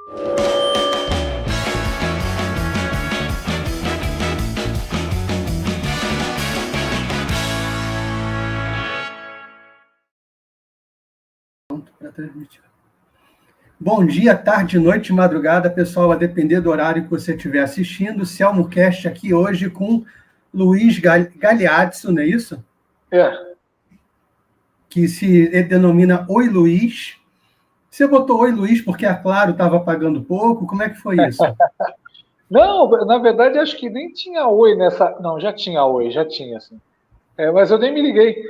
Para transmitir. Bom dia, tarde, noite, madrugada, pessoal, a depender do horário que você estiver assistindo. Selmocast aqui hoje com Luiz Galeazzo, não é isso? Que se denomina Oi Luiz. Você botou Oi Luiz porque a Claro estava pagando pouco? Como é que foi isso? Não, na verdade, acho que nem tinha Oi nessa... Não, já tinha Oi, já tinha, assim. Mas eu nem me liguei.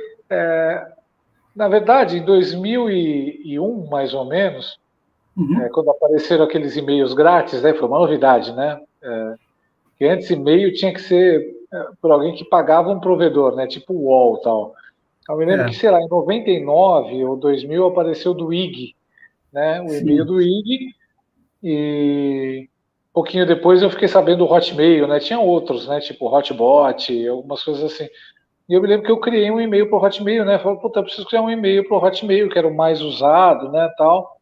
Na verdade, em 2001, mais ou menos, quando apareceram aqueles e-mails grátis, né, foi uma novidade, né? Que antes e-mail tinha que ser por alguém que pagava um provedor, né? Tipo o UOL e tal. Eu me lembro que, sei lá, em 99 ou 2000 apareceu do IG, né? O e-mail do IG, e um pouquinho depois eu fiquei sabendo do Hotmail, né? Tinha outros, né? Tipo Hotbot, algumas coisas assim. E eu me lembro que eu criei um e-mail para o Hotmail, né? Falei, puta, eu preciso criar um e-mail para o Hotmail, que era o mais usado, né, tal.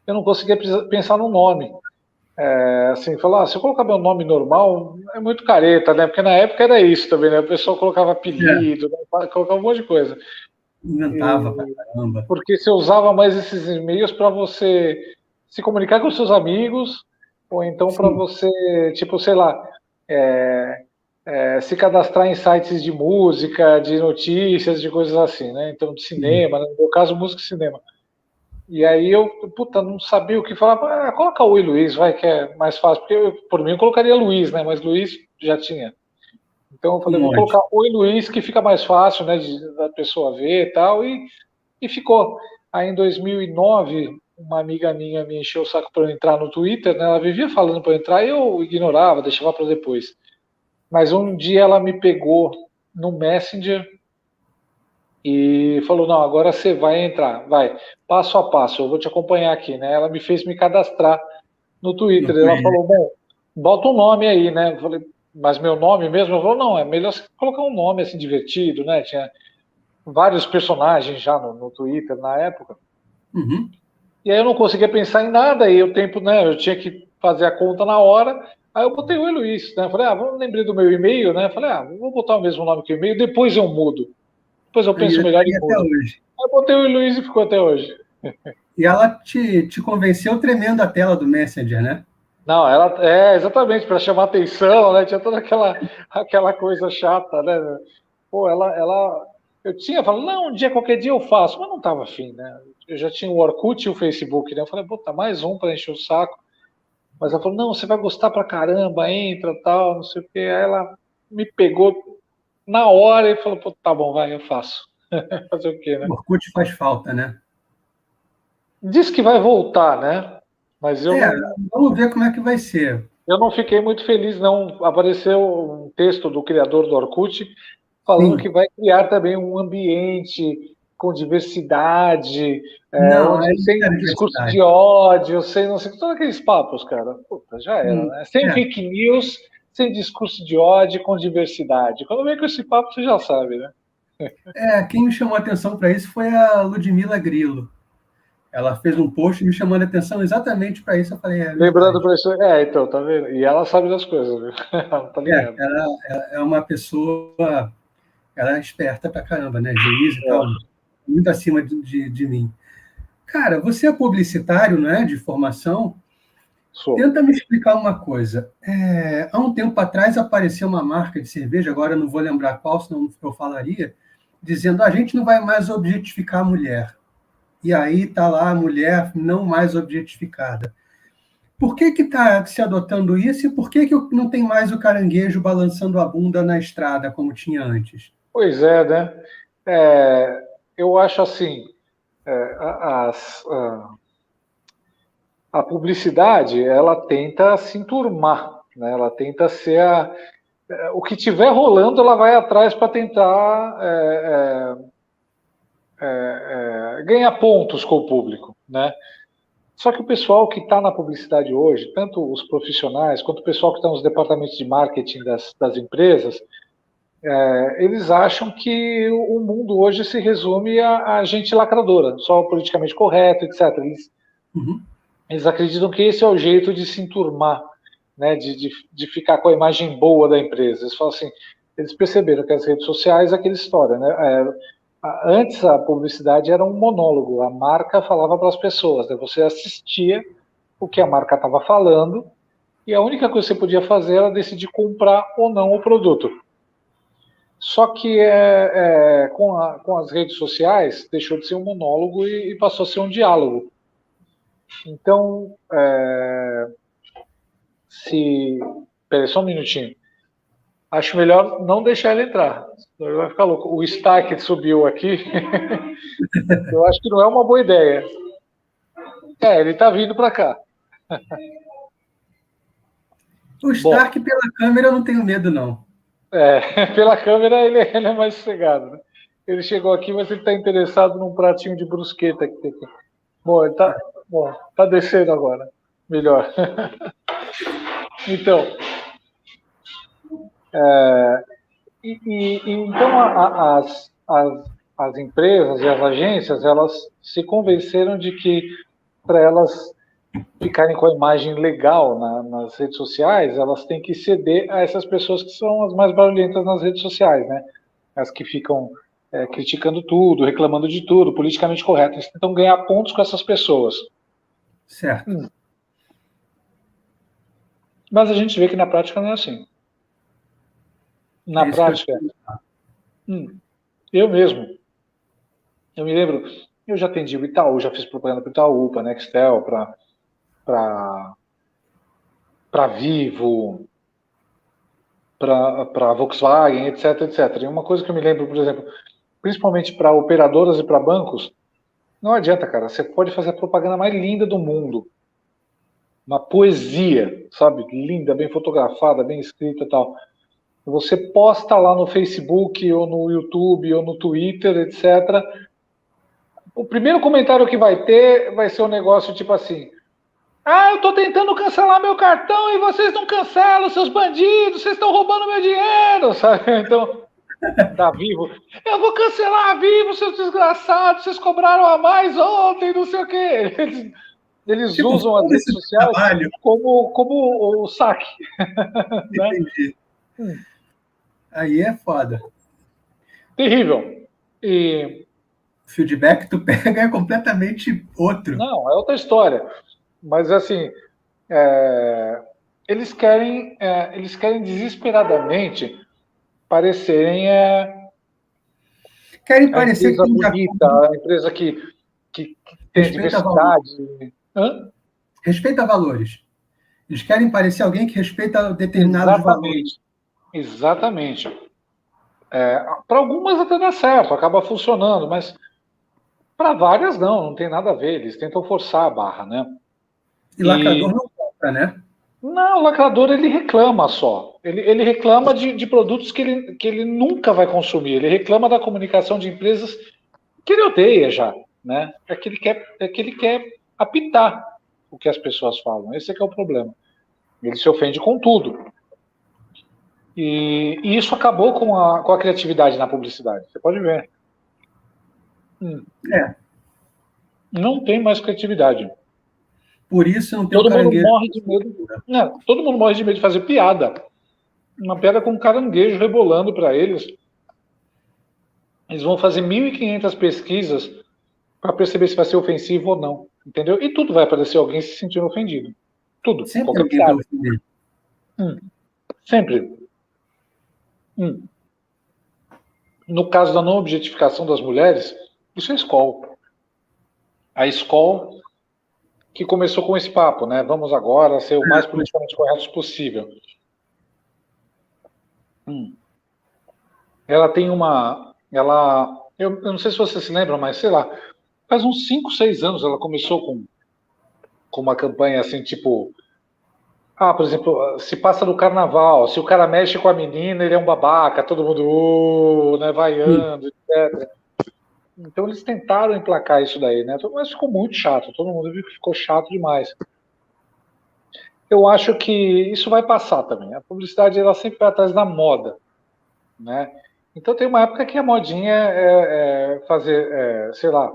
Eu não conseguia pensar no nome. Assim, falar, se eu colocar meu nome normal, é muito careta, né? Porque na época era isso também, né? O pessoal colocava apelido, né? Colocava um monte de coisa. Inventava pra caramba. Porque você usava mais esses e-mails para você se comunicar com os seus amigos, ou então para você, tipo, sei lá, se cadastrar em sites de música, de notícias, de coisas assim, né? Então, de cinema, né? No meu caso, música e cinema. E aí eu, puta, não sabia o que falar. Coloca Oi Luiz, vai, que é mais fácil. Porque por mim eu colocaria Luiz, né? Mas Luiz já tinha. Então eu falei, vou colocar Oi Luiz, que fica mais fácil, né? Da pessoa ver e tal. E ficou. Aí em 2009, uma amiga minha me encheu o saco para eu entrar no Twitter, né? Ela vivia falando para eu entrar e eu ignorava, deixava para depois. Mas um dia ela me pegou no Messenger e falou, não, agora você vai entrar, vai, passo a passo, eu vou te acompanhar aqui, né? Ela me fez me cadastrar no Twitter. Ela falou, bom, bota um nome aí, né? Eu falei, mas meu nome mesmo? Ela falou, não, é melhor você colocar um nome assim divertido, né? Tinha vários personagens já no Twitter na época. E aí eu não conseguia pensar em nada, e o tempo, né? Eu tinha que fazer a conta na hora. Aí eu botei Oi Luiz, né? Falei, lembrei do meu e-mail, né? Falei, vou botar o mesmo nome que o e-mail, depois eu mudo. Depois eu penso melhor e mudo. Aí eu botei o Luiz e ficou até hoje. E ela te convenceu tremendo a tela do Messenger, né? Não, ela exatamente para chamar atenção, né? Tinha toda aquela coisa chata, né? Pô, eu tinha falado, não, um dia, qualquer dia eu faço, mas não estava afim, né? Eu já tinha o Orkut e o Facebook, né? Eu falei, puta, mais um para encher o saco. Mas ela falou, não, você vai gostar pra caramba, entra, tal, não sei o quê. Aí ela me pegou na hora e falou, pô, tá bom, vai, eu faço. Fazer o quê, né? O Orkut faz falta, né? Diz que vai voltar, né? Mas eu vamos ver como é que vai ser. Eu não fiquei muito feliz, não. Apareceu um texto do criador do Orkut falando que vai criar também um ambiente com diversidade, sem discurso de ódio, sem não sei, todos aqueles papos, cara. Puta, já era, né? Sem fake news, sem discurso de ódio, com diversidade. Quando vem com esse papo, você já sabe, né? Quem me chamou a atenção para isso foi a Ludmila Grillo. Ela fez um post me chamando a atenção exatamente para isso. Eu falei, lembrando para isso, então, tá vendo? E ela sabe das coisas, viu? Ela tá ligada. Ela é uma pessoa, ela é esperta pra caramba, né? Juiz e tal, muito acima de mim. Cara, você é publicitário, não é? De formação? Sou. Tenta me explicar uma coisa. Há um tempo atrás apareceu uma marca de cerveja, agora eu não vou lembrar qual, senão eu falaria, dizendo a gente não vai mais objetificar a mulher. E aí está lá a mulher não mais objetificada. Por que está se adotando isso e por que não tem mais o caranguejo balançando a bunda na estrada como tinha antes? Pois é, né? Eu acho assim, a publicidade, ela tenta se enturmar, né? Ela tenta ser o que tiver rolando, ela vai atrás para tentar ganhar pontos com o público, né? Só que o pessoal que está na publicidade hoje, tanto os profissionais quanto o pessoal que está nos departamentos de marketing das empresas, eles acham que o mundo hoje se resume a gente lacradora, só politicamente correto, etc. Eles acreditam que esse é o jeito de se enturmar, né, de ficar com a imagem boa da empresa. Eles falam assim, eles perceberam que as redes sociais é aquela história, né? Antes a publicidade era um monólogo, a marca falava para as pessoas, né? Você assistia o que a marca estava falando e a única coisa que você podia fazer era decidir comprar ou não o produto. Só que com as redes sociais deixou de ser um monólogo e passou a ser um diálogo. Então, Peraí, só um minutinho. Acho melhor não deixar ele entrar, senão ele vai ficar louco. O Stark subiu aqui. Eu acho que não é uma boa ideia. Ele está vindo para cá. O Stark, pela câmera, eu não tenho medo, não. Pela câmera ele é mais sossegado. Né? Ele chegou aqui, mas ele está interessado num pratinho de brusqueta que tem aqui. Bom, ele tá descendo agora. Melhor. Então, então as empresas e as agências, elas se convenceram de que para elas ficarem com a imagem legal nas redes sociais, elas têm que ceder a essas pessoas que são as mais barulhentas nas redes sociais, né? As que ficam criticando tudo, reclamando de tudo, politicamente correto. Eles tentam ganhar pontos com essas pessoas. Certo. Mas a gente vê que na prática não é assim. Na prática, eu mesmo, eu me lembro, eu já atendi o Itaú, já fiz propaganda para o Itaú, para Nextel, para Vivo, para Volkswagen, etc, etc. E uma coisa que eu me lembro, por exemplo, principalmente para operadoras e para bancos, não adianta, cara, você pode fazer a propaganda mais linda do mundo, uma poesia, sabe, linda, bem fotografada, bem escrita e tal. Você posta lá no Facebook, ou no YouTube, ou no Twitter, etc. O primeiro comentário que vai ter vai ser um negócio tipo assim: eu tô tentando cancelar meu cartão e vocês não cancelam, seus bandidos, vocês estão roubando meu dinheiro, sabe? Então, da Vivo, eu vou cancelar a Vivo, seus desgraçados, vocês cobraram a mais ontem, não sei o quê. Eles tipo, usam as redes sociais como o saque. Entendi. Né? Aí é foda. Terrível. E o feedback que tu pega é completamente outro. Não, é outra história. Mas assim, eles querem desesperadamente parecerem Querem a parecer que empresa tem bonita, a empresa que tem diversidade. Respeita valores. Eles querem parecer alguém que respeita determinados valores. Exatamente. Para algumas até dá certo, acaba funcionando, mas para várias não tem nada a ver. Eles tentam forçar a barra, né? E lacrador não compra, né? Não, o lacrador ele reclama só. Ele reclama de produtos que ele nunca vai consumir. Ele reclama da comunicação de empresas que ele odeia já, né? É que ele quer apitar o que as pessoas falam. Esse é que é o problema. Ele se ofende com tudo. E isso acabou com a criatividade na publicidade. Você pode ver. Não tem mais criatividade. Por isso não tem todo mundo morre de medo. Não, todo mundo morre de medo de fazer piada. Uma piada com um caranguejo rebolando para eles. Eles vão fazer 1.500 pesquisas para perceber se vai ser ofensivo ou não. Entendeu? E tudo vai aparecer alguém se sentindo ofendido. Tudo. Sempre alguém vai ofender. Sempre. No caso da não objetificação das mulheres, isso é escola. A escola que começou com esse papo, né? Vamos agora ser o mais politicamente correto possível. Ela tem uma... eu não sei se você se lembra, mas sei lá, faz uns 5, 6 anos ela começou com uma campanha assim, tipo... por exemplo, se passa no carnaval, se o cara mexe com a menina, ele é um babaca, todo mundo né, vaiando, etc. Então eles tentaram emplacar isso daí, né? Mas ficou muito chato, todo mundo viu que ficou chato demais. Eu acho que isso vai passar também. A publicidade ela sempre vai atrás da moda, né? Então tem uma época que a modinha é fazer, sei lá,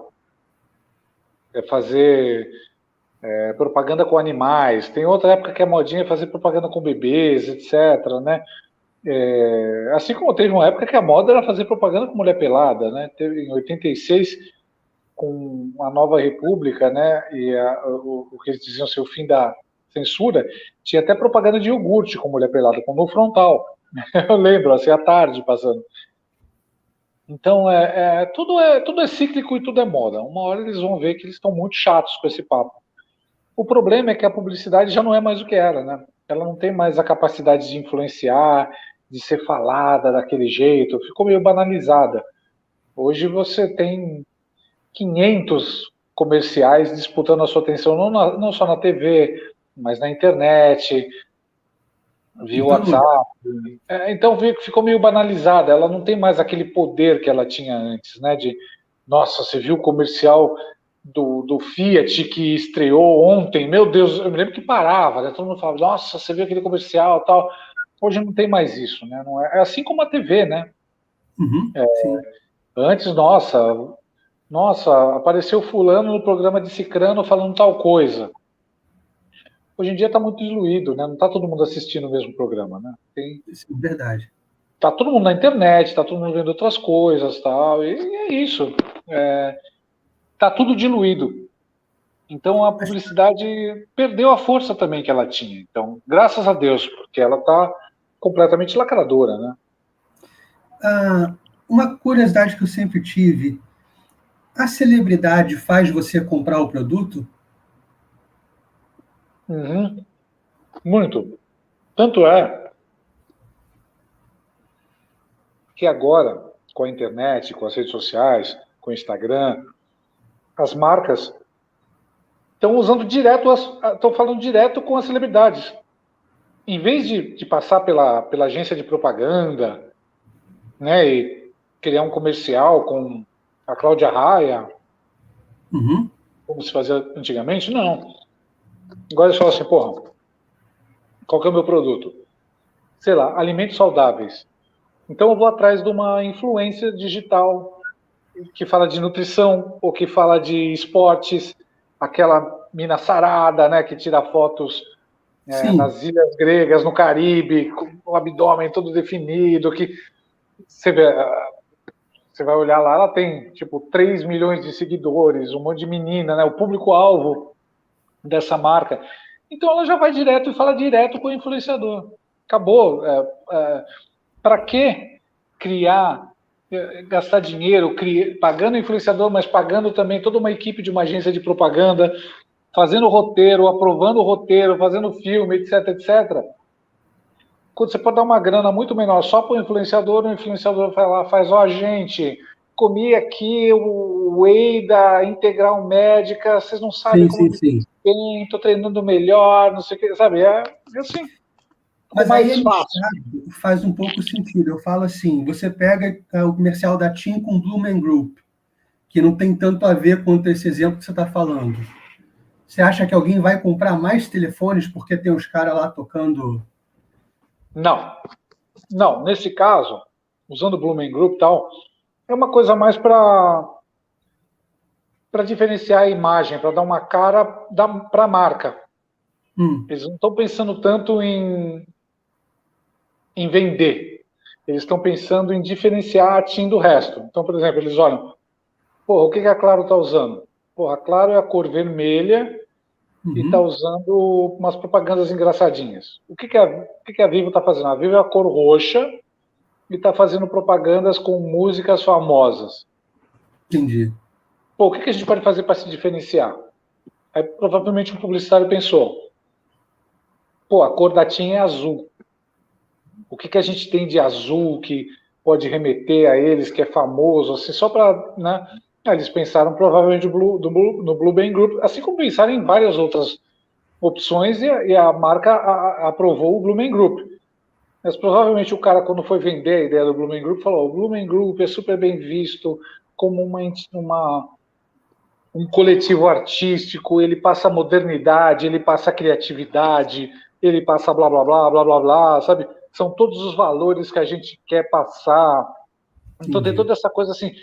é fazer propaganda com animais. Tem outra época que a modinha é fazer propaganda com bebês, etc., né? Assim como teve uma época que a moda era fazer propaganda com mulher pelada, né? Teve em 86, com a Nova República, né? E o que eles diziam ser o fim da censura, tinha até propaganda de iogurte com mulher pelada, com no frontal. Eu lembro, assim, à tarde passando. Então, tudo é cíclico e tudo é moda. Uma hora eles vão ver que eles estão muito chatos com esse papo. O problema é que a publicidade já não é mais o que era, né? Ela não tem mais a capacidade de influenciar, de ser falada daquele jeito, ficou meio banalizada. Hoje você tem 500 comerciais disputando a sua atenção, não só na TV, mas na internet, via WhatsApp. Então ficou meio banalizada, ela não tem mais aquele poder que ela tinha antes, né? De, nossa, você viu o comercial do Fiat que estreou ontem, meu Deus, eu me lembro que parava, né? Todo mundo falava, nossa, você viu aquele comercial tal. Hoje não tem mais isso, né? Não é assim como a TV, né? Sim. Antes, nossa, apareceu fulano no programa de Cicrano falando tal coisa. Hoje em dia está muito diluído, né? Não está todo mundo assistindo o mesmo programa, né? Sim, verdade. Tá todo mundo na internet, tá todo mundo vendo outras coisas, tal, e é isso. Tá tudo diluído. Então a publicidade perdeu a força também que ela tinha. Então, graças a Deus, porque ela tá completamente lacradora, né? Uma curiosidade que eu sempre tive: a celebridade faz você comprar o produto? Uhum. Muito. Tanto é que agora, com a internet, com as redes sociais, com o Instagram, as marcas estão usando direto, estão falando direto com as celebridades. Em vez de passar pela agência de propaganda, né, e criar um comercial com a Cláudia Raia, como se fazia antigamente, não. Agora eles falam assim, porra, qual que é o meu produto? Sei lá, alimentos saudáveis. Então eu vou atrás de uma influência digital que fala de nutrição ou que fala de esportes, aquela mina sarada, né, que tira fotos nas ilhas gregas, no Caribe, com o abdômen todo definido, que você vê, você vai olhar lá, ela tem tipo 3 milhões de seguidores, um monte de menina, né, o público-alvo dessa marca. Então ela já vai direto e fala direto com o influenciador. Acabou. Para que criar, gastar dinheiro pagando influenciador, mas pagando também toda uma equipe de uma agência de propaganda, fazendo roteiro, aprovando o roteiro, fazendo filme, etc, etc. Quando você pode dar uma grana muito menor só para o influenciador vai lá, faz, gente, comi aqui o whey da Integral Médica, vocês não sabem como me bem, estou treinando melhor, não sei o que, sabe? É assim. Mas aí faz um pouco sentido. Eu falo assim, você pega o comercial da TIM com o Blumen Group, que não tem tanto a ver quanto esse exemplo que você está falando. Você acha que alguém vai comprar mais telefones porque tem os caras lá tocando? Não, nesse caso, usando o Blumen Group e tal, é uma coisa mais para diferenciar a imagem, para dar uma cara para a marca. Eles não estão pensando tanto em vender. Eles estão pensando em diferenciar a TIM do resto. Então, por exemplo, eles olham, o que a Claro está usando? A Claro é a cor vermelha e está usando umas propagandas engraçadinhas. O que a Vivo está fazendo? A Vivo é a cor roxa e está fazendo propagandas com músicas famosas. Entendi. O que a gente pode fazer para se diferenciar? Aí provavelmente o publicitário pensou, a cor da TIM é azul. O que a gente tem de azul que pode remeter a eles, que é famoso, assim, só para, né? Eles pensaram provavelmente no Blumen Group, assim como pensaram em várias outras opções e a marca aprovou o Blumen Group. Mas provavelmente o cara, quando foi vender a ideia do Blumen Group, falou: o Blumen Group é super bem visto como um coletivo artístico, ele passa modernidade, ele passa criatividade, ele passa blá blá blá blá blá blá, sabe? São todos os valores que a gente quer passar. Então tem toda essa coisa assim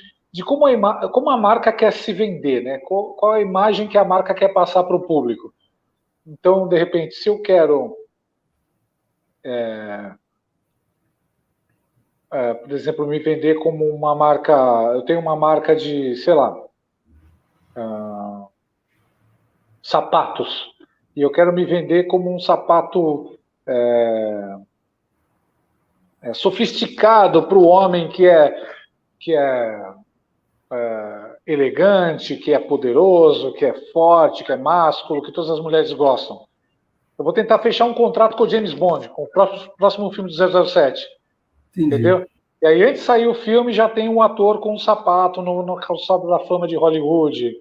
como a marca quer se vender, né? Qual a imagem que a marca quer passar para o público. Então, de repente, se eu quero, por exemplo, me vender como uma marca, eu tenho uma marca de, sei lá, sapatos, e eu quero me vender como um sapato sofisticado para o homem que é elegante, que é poderoso, que é forte, que é másculo, que todas as mulheres gostam. Eu vou tentar fechar um contrato com o James Bond, com o próximo filme do 007. Entendi. Entendeu? E aí, antes de sair o filme, já tem um ator com um sapato no calçado da fama de Hollywood.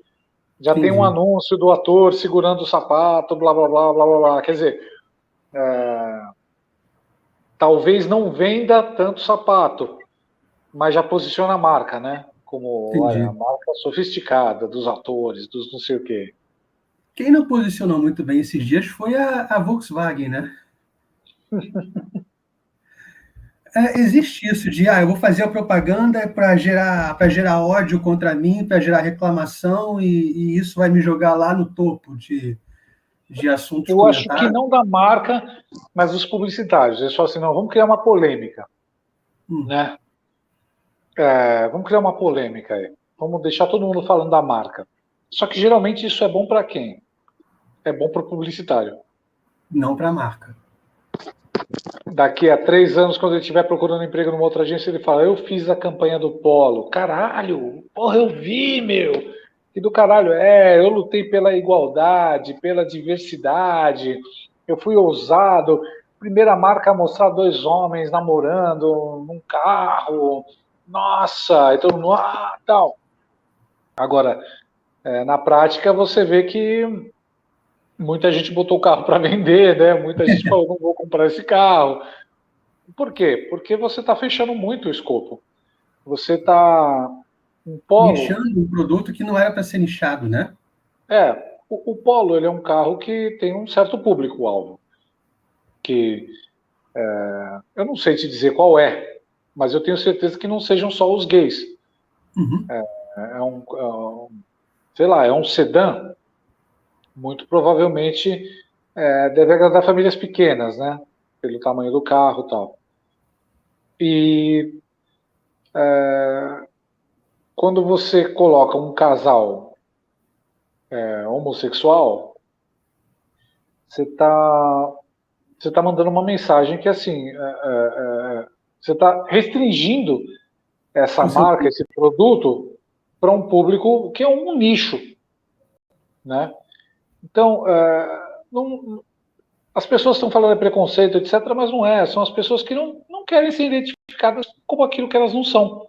Já Entendi. tem um anúncio do ator segurando o sapato, blá, blá, blá, blá, blá, blá. Quer dizer, talvez não venda tanto sapato, mas já posiciona a marca, né? Como, olha, a marca sofisticada dos atores, dos não sei o quê. Quem não posicionou muito bem esses dias foi a Volkswagen, né? Existe isso de, eu vou fazer a propaganda para gerar ódio contra mim, para gerar reclamação, e isso vai me jogar lá no topo de assuntos Eu comentados. acho que não da marca, mas dos publicitários. Eles falam assim, não, vamos criar uma polêmica, né? Vamos criar uma polêmica aí. Vamos deixar todo mundo falando da marca. Só que geralmente isso é bom para quem? É bom para o publicitário. Não para a marca. Daqui a 3 anos, quando ele estiver procurando emprego numa outra agência, ele fala, eu fiz a campanha do Polo. Caralho, porra, eu vi, meu. E do caralho, eu lutei pela igualdade, pela diversidade, eu fui ousado. Primeira marca a mostrar 2 homens namorando num carro. Nossa, e todo mundo, tal. Agora, na prática, você vê que muita gente botou o carro para vender, né? Muita gente falou, não vou comprar esse carro. Por quê? Porque você está fechando muito o escopo. Você está um Polo... Nichando um produto que não era para ser nichado, né? O Polo ele é um carro que tem um certo público-alvo. Que eu não sei te dizer qual é, mas eu tenho certeza que não sejam só os gays. Uhum. Sei lá, é um sedã, muito provavelmente deve agradar famílias pequenas, né? Pelo tamanho do carro e tal. E quando você coloca um casal homossexual, você tá mandando uma mensagem que, assim, você está restringindo essa marca, esse produto, para um público que é um nicho, né? Então, as pessoas estão falando de preconceito, etc., mas não é. São as pessoas que não querem ser identificadas como aquilo que elas não são.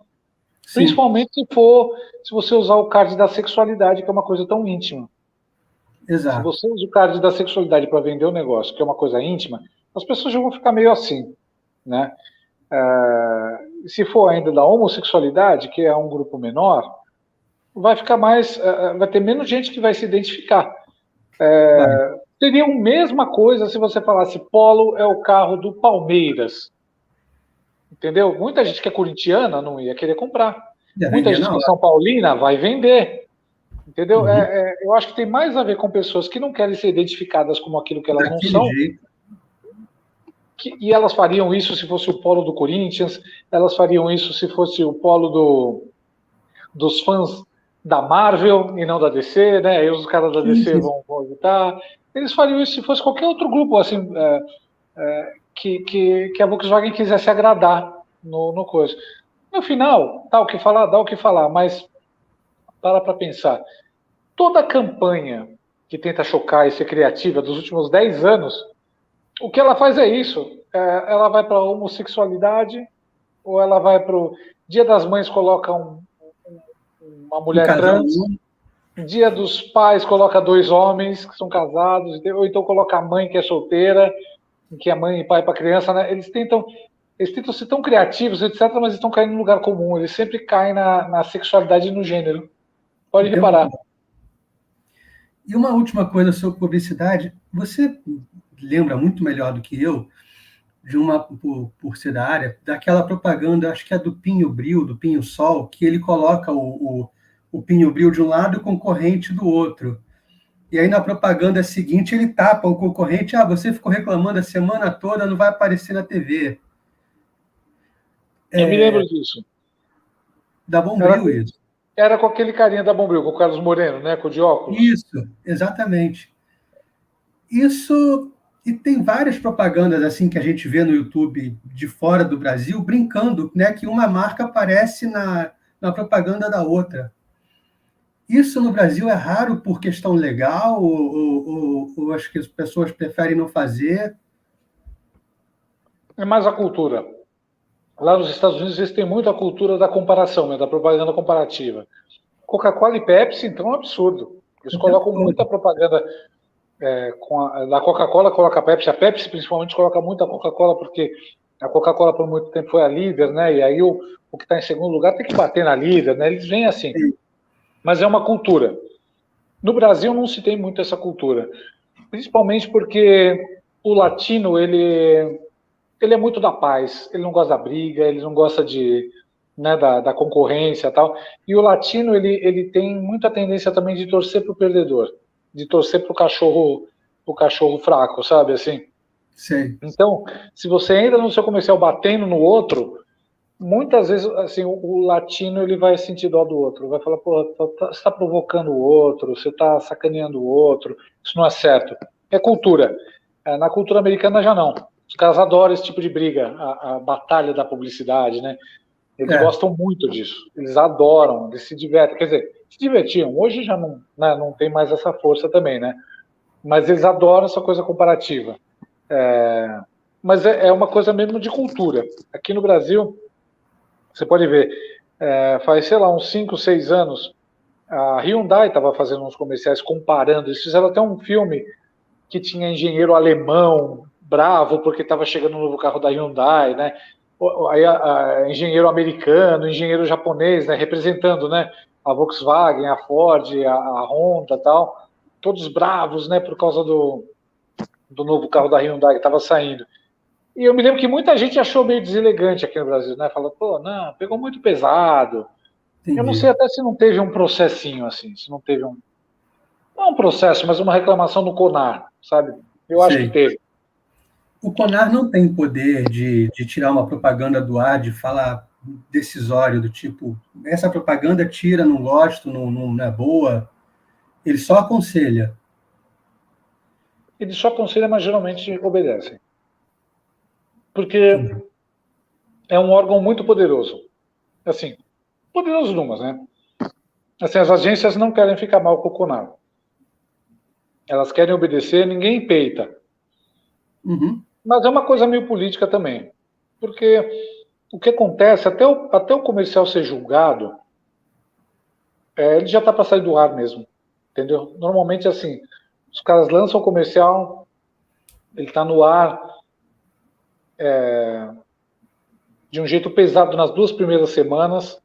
Sim. Principalmente se você usar o card da sexualidade, que é uma coisa tão íntima. Exato. Se você usa o card da sexualidade para vender um negócio, que é uma coisa íntima, as pessoas já vão ficar meio assim, né? Se for ainda da homossexualidade, que é um grupo menor, vai ficar mais, vai ter menos gente que vai se identificar. Seria a mesma coisa se você falasse Polo é o carro do Palmeiras. Entendeu? Muita gente que é corintiana não ia querer comprar. Muita gente que é São Paulina vai vender. Entendeu? Uhum. Eu acho que tem mais a ver com pessoas que não querem ser identificadas como aquilo que elas não são. E elas fariam isso se fosse o Polo do Corinthians, elas fariam isso se fosse o Polo dos fãs da Marvel e não da DC, né? Aí os caras da DC vão evitar. Eles fariam isso se fosse qualquer outro grupo, assim, que a Volkswagen quisesse agradar no coisa. No final, dá o que falar, mas para pensar. Toda campanha que tenta chocar e ser criativa dos últimos 10 anos, o que ela faz é isso. Ela vai para a homossexualidade, ou ela vai para o Dia das Mães, coloca uma mulher trans. Dia dos Pais, coloca 2 homens que são casados, ou então coloca a mãe que é solteira, que é mãe e pai para criança, né? Eles tentam ser tão criativos, etc., mas estão caindo no lugar comum. Eles sempre caem na sexualidade e no gênero. Pode reparar. E uma última coisa sobre publicidade. Você lembra muito melhor do que eu de uma por ser da área, daquela propaganda, acho que é do Pinho Bril, do Pinho Sol, que ele coloca o Pinho Bril de um lado e o concorrente do outro. E aí na propaganda seguinte ele tapa o concorrente, você ficou reclamando a semana toda, não vai aparecer na TV. Eu me lembro disso. Da Bombril, isso. Era com aquele carinha da Bombril, com o Carlos Moreno, né? Com o de óculos. Isso, exatamente. Isso, e tem várias propagandas assim que a gente vê no YouTube de fora do Brasil, brincando, né, que uma marca aparece na propaganda da outra. Isso no Brasil é raro por questão legal, ou acho que as pessoas preferem não fazer? É mais a cultura. Lá nos Estados Unidos eles têm muito a cultura da comparação, né, da propaganda comparativa. Coca-Cola e Pepsi, então, é um absurdo. Eles colocam muita propaganda da Coca-Cola, coloca a Pepsi principalmente coloca muito a Coca-Cola, porque a Coca-Cola por muito tempo foi a líder, né? E aí o que está em segundo lugar tem que bater na líder, né? Eles vêm assim. Sim. Mas é uma cultura. No Brasil não se tem muito essa cultura, principalmente porque o latino ele é muito da paz, ele não gosta da briga, ele não gosta da concorrência e tal. E o latino ele tem muita tendência também de torcer para o perdedor, de torcer para o cachorro fraco, sabe assim? Sim. Então, se você entra no seu comercial batendo no outro, muitas vezes assim o latino ele vai sentir dó do outro, vai falar, pô, você está provocando o outro, você está sacaneando o outro, isso não é certo. É cultura. Na cultura americana já não. Os caras adoram esse tipo de briga, a batalha da publicidade, né? Eles gostam muito disso. Eles adoram, eles se divertem. Quer dizer, se divertiam. Hoje já não, né, não tem mais essa força também, né? Mas eles adoram essa coisa comparativa. Mas é uma coisa mesmo de cultura. Aqui no Brasil, você pode ver, faz, sei lá, uns 5, 6 anos, a Hyundai estava fazendo uns comerciais comparando. Eles fizeram até um filme que tinha engenheiro alemão bravo porque estava chegando um novo carro da Hyundai, né? Aí engenheiro americano, engenheiro japonês, né? Representando, né? A Volkswagen, a Ford, a Honda, tal, todos bravos, né? Por causa do novo carro da Hyundai que estava saindo. E eu me lembro que muita gente achou meio deselegante aqui no Brasil, né? Falou, pô, não, pegou muito pesado. Entendi. Eu não sei até se não teve um processinho assim, se não teve não um processo, mas uma reclamação no CONAR, sabe? Eu acho que teve. O CONAR não tem poder de tirar uma propaganda do ar, de falar decisório, do tipo, essa propaganda tira, não gosto, não é boa. Ele só aconselha. Ele só aconselha, mas geralmente obedecem. Porque é um órgão muito poderoso. Assim, poderoso numas, né? Assim, as agências não querem ficar mal com o CONAR. Elas querem obedecer, ninguém peita. Uhum. Mas é uma coisa meio política também. Porque o que acontece, até o comercial ser julgado, ele já está para sair do ar mesmo. Entendeu? Normalmente, assim, os caras lançam o comercial, ele está no ar de um jeito pesado nas 2 primeiras semanas,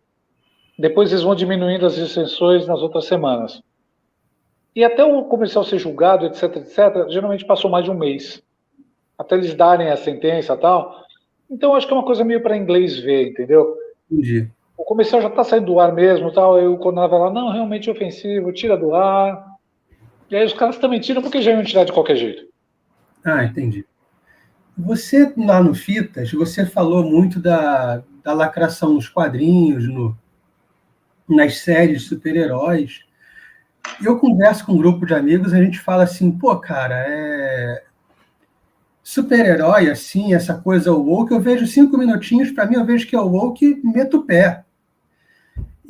depois eles vão diminuindo as extensões nas outras semanas. E até o comercial ser julgado, etc, etc, geralmente passou mais de um mês. Até eles darem a sentença e tal. Então, acho que é uma coisa meio para inglês ver, entendeu? Entendi. O comercial já está saindo do ar mesmo, tal, aí o CONAR vai lá, não, realmente ofensivo, tira do ar. E aí os caras também tiram porque já iam tirar de qualquer jeito. Ah, entendi. Você, lá no Fitas, você falou muito da lacração nos quadrinhos, nas séries de super-heróis. Eu converso com um grupo de amigos, a gente fala assim, pô, cara, super-herói, assim, essa coisa woke, eu vejo 5 minutinhos, para mim eu vejo que é woke e meto o pé.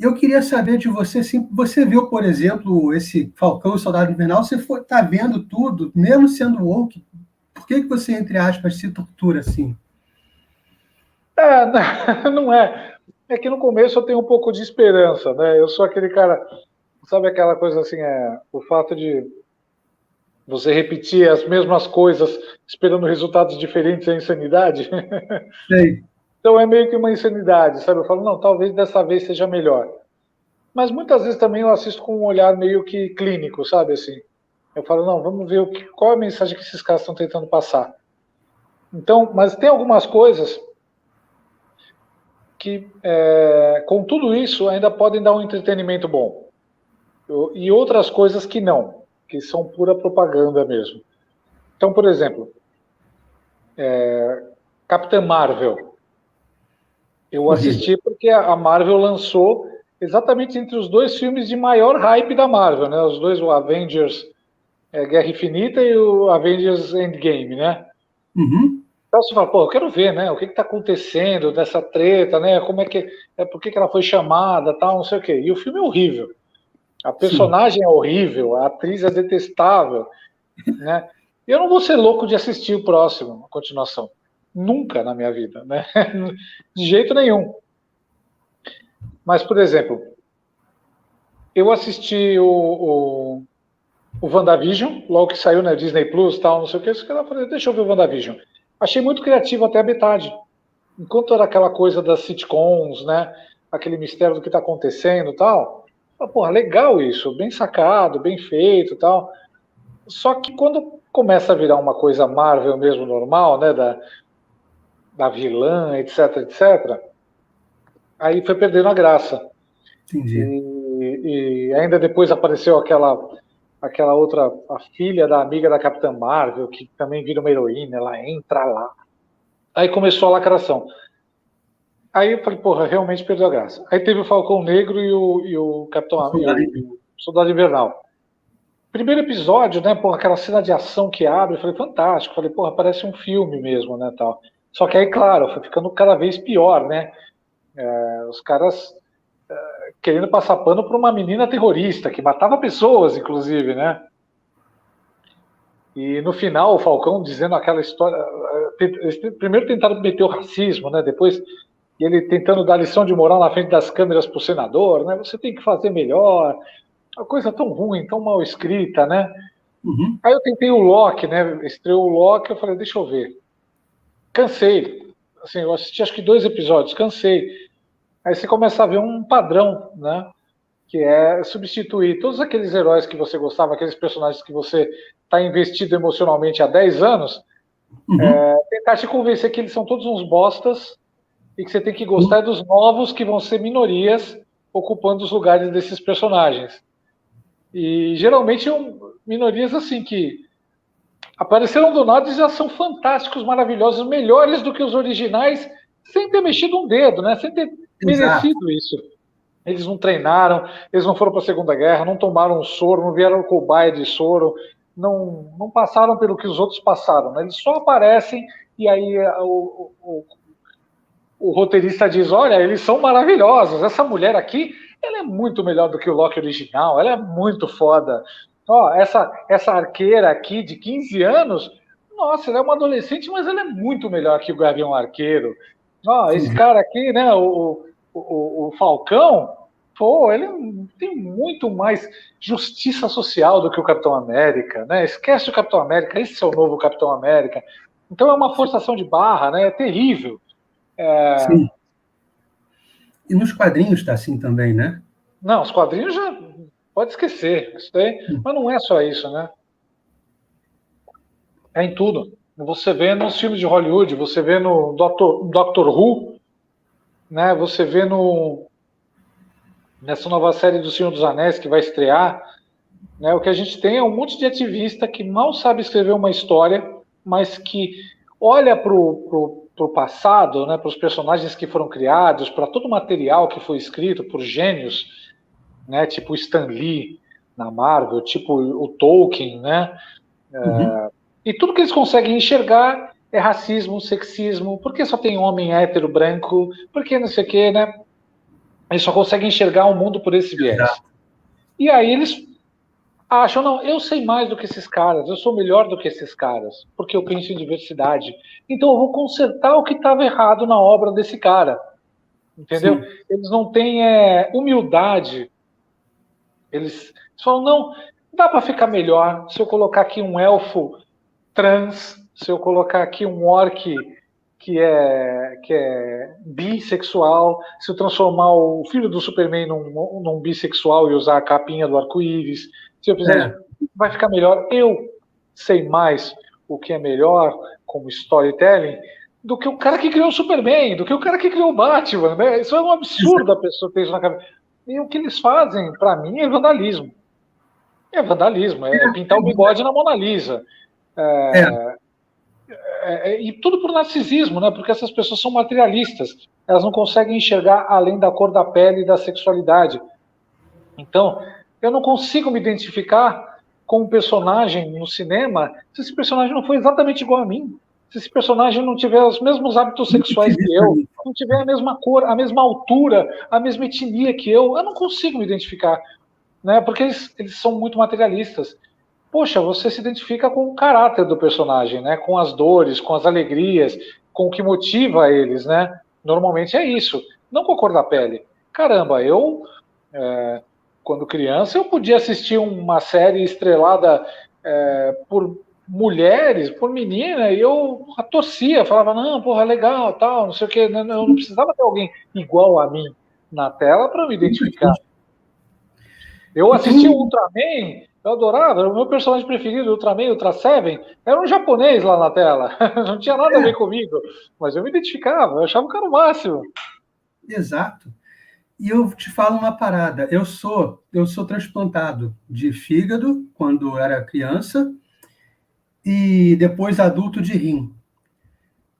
Eu queria saber de você, assim, você viu, por exemplo, esse Falcão e Soldado Invernal, você está vendo tudo, mesmo sendo woke, por que você, entre aspas, se tortura assim? Não é. É que no começo eu tenho um pouco de esperança, né? Eu sou aquele cara, sabe aquela coisa assim, o fato de você repetir as mesmas coisas esperando resultados diferentes é insanidade? Sei. Então é meio que uma insanidade, sabe? Eu falo, não, talvez dessa vez seja melhor. Mas muitas vezes também eu assisto com um olhar meio que clínico, sabe? Assim, eu falo, não, vamos ver qual é a mensagem que esses caras estão tentando passar. Então, mas tem algumas coisas que, com tudo isso, ainda podem dar um entretenimento bom. E outras coisas que não, que são pura propaganda mesmo. Então, por exemplo, Capitã Marvel. Eu assisti porque a Marvel lançou exatamente entre os dois filmes de maior hype da Marvel, né? Os dois, o Avengers Guerra Infinita e o Avengers Endgame, né? Uhum. Então você fala, pô, eu quero ver, né? O que está acontecendo dessa treta, né? Como é que, por que ela foi chamada, tal, não sei o quê. E o filme é horrível. A Sim. personagem é horrível, a atriz é detestável, né? E eu não vou ser louco de assistir o próximo, a continuação. Nunca na minha vida, né? De jeito nenhum. Mas, por exemplo, eu assisti o WandaVision, logo que saiu na Disney Plus, tal, não sei o que, eu falei, deixa eu ver o WandaVision. Achei muito criativo até a metade. Enquanto era aquela coisa das sitcoms, né? Aquele mistério do que está acontecendo e tal. Porra, legal isso, bem sacado, bem feito e tal. Só que quando começa a virar uma coisa Marvel mesmo normal, né? Da vilã, etc, etc, aí foi perdendo a graça. Entendi. E ainda depois apareceu aquela outra, a filha da amiga da Capitã Marvel, que também vira uma heroína, ela entra lá. Aí começou a lacração. Aí eu falei, porra, realmente perdeu a graça. Aí teve o Falcão Negro e o Capitão e o Soldado Invernal. Primeiro episódio, né, porra, aquela cena de ação que abre, eu falei, fantástico. Falei, porra, parece um filme mesmo, né, tal. Só que aí, claro, foi ficando cada vez pior, né? Os caras querendo passar pano por uma menina terrorista, que matava pessoas, inclusive, né? E no final, o Falcão dizendo aquela história. Eles primeiro tentaram meter o racismo, né? Depois ele tentando dar lição de moral na frente das câmeras para o senador, né? Você tem que fazer melhor. Uma coisa tão ruim, tão mal escrita, né? Uhum. Aí eu tentei o Loki, né? Estreou o Loki, eu falei, deixa eu ver. Cansei. Assim, eu assisti acho que 2 episódios, cansei. Aí você começa a ver um padrão, né? Que é substituir todos aqueles heróis que você gostava, aqueles personagens que você está investido emocionalmente há 10 anos, Uhum. tentar te convencer que eles são todos uns bostas e que você tem que gostar dos novos que vão ser minorias ocupando os lugares desses personagens. E geralmente minorias assim que apareceram do nada e já são fantásticos, maravilhosos, melhores do que os originais, sem ter mexido um dedo, né? Sem ter Exato. merecido isso. Eles não treinaram, eles não foram para a Segunda Guerra, não tomaram soro, não vieram cobaia de soro, não passaram pelo que os outros passaram. Né? Eles só aparecem e aí o roteirista diz, olha, eles são maravilhosos, essa mulher aqui, ela é muito melhor do que o Loki original, ela é muito foda. Ó, essa arqueira aqui de 15 anos, nossa, ela é uma adolescente, mas ela é muito melhor que o Gavião Arqueiro. Ó, esse Entendi. cara aqui, né, o Falcão, pô, ele tem muito mais justiça social do que o Capitão América, né? Esquece o Capitão América, esse é o novo Capitão América. Então é uma forçação de barra, né? É terrível. Sim. E nos quadrinhos está assim também, né? Não, os quadrinhos já pode esquecer, isso daí, mas não é só isso, né? É em tudo. Você vê nos filmes de Hollywood, você vê no Doctor Who, né? Você vê nessa nova série do Senhor dos Anéis que vai estrear, né? O que a gente tem é um monte de ativista que mal sabe escrever uma história, mas que olha para o passado, né? Para os personagens que foram criados, para todo o material que foi escrito por gênios, né? Tipo o Stan Lee na Marvel, tipo o Tolkien, né? Uhum. E tudo que eles conseguem enxergar é racismo, sexismo, porque só tem homem hétero, branco, porque não sei o quê, né? Eles só conseguem enxergar o mundo por esse viés. Exato. E aí eles acham, não, eu sei mais do que esses caras, eu sou melhor do que esses caras, porque eu penso em diversidade. Então eu vou consertar o que estava errado na obra desse cara. Entendeu? Sim. Eles não têm humildade. Eles falam, não, dá para ficar melhor se eu colocar aqui um elfo trans, se eu colocar aqui um orc que é bissexual, se eu transformar o filho do Superman num bissexual e usar a capinha do arco-íris, se eu fizer isso, É. vai ficar melhor. Eu sei mais. o que é melhor como storytelling do que o cara que criou o Superman, do que o cara que criou o Batman, né? Isso é um absurdo a pessoa ter isso na cabeça. E o que eles fazem, para mim, é vandalismo. É vandalismo, é pintar o bigode na Mona Lisa. E tudo por narcisismo, né? Porque essas pessoas são materialistas. Elas não conseguem enxergar além da cor da pele e da sexualidade. Então, eu não consigo me identificar com um personagem no cinema se esse personagem não for exatamente igual a mim. Se esse personagem não tiver os mesmos hábitos sexuais que eu, não tiver a mesma cor, a mesma altura, a mesma etnia que eu não consigo me identificar. Né? Porque eles são muito materialistas. Poxa, você se identifica com o caráter do personagem, né? Com as dores, com as alegrias, com o que motiva eles, né? Normalmente é isso, não com a cor da pele. Caramba, quando criança, eu podia assistir uma série estrelada por mulheres, por menina, e eu torcia, falava, não, porra, legal, tal, não sei o quê. Eu não precisava ter alguém igual a mim na tela para me identificar. Eu assisti o Ultraman, eu adorava, o meu personagem preferido, Ultraman, Ultra Seven, era um japonês lá na tela, não tinha nada a ver comigo, mas eu me identificava, eu achava o cara o máximo. Exato. E eu te falo uma parada, eu sou transplantado de fígado quando era criança e depois adulto de rim.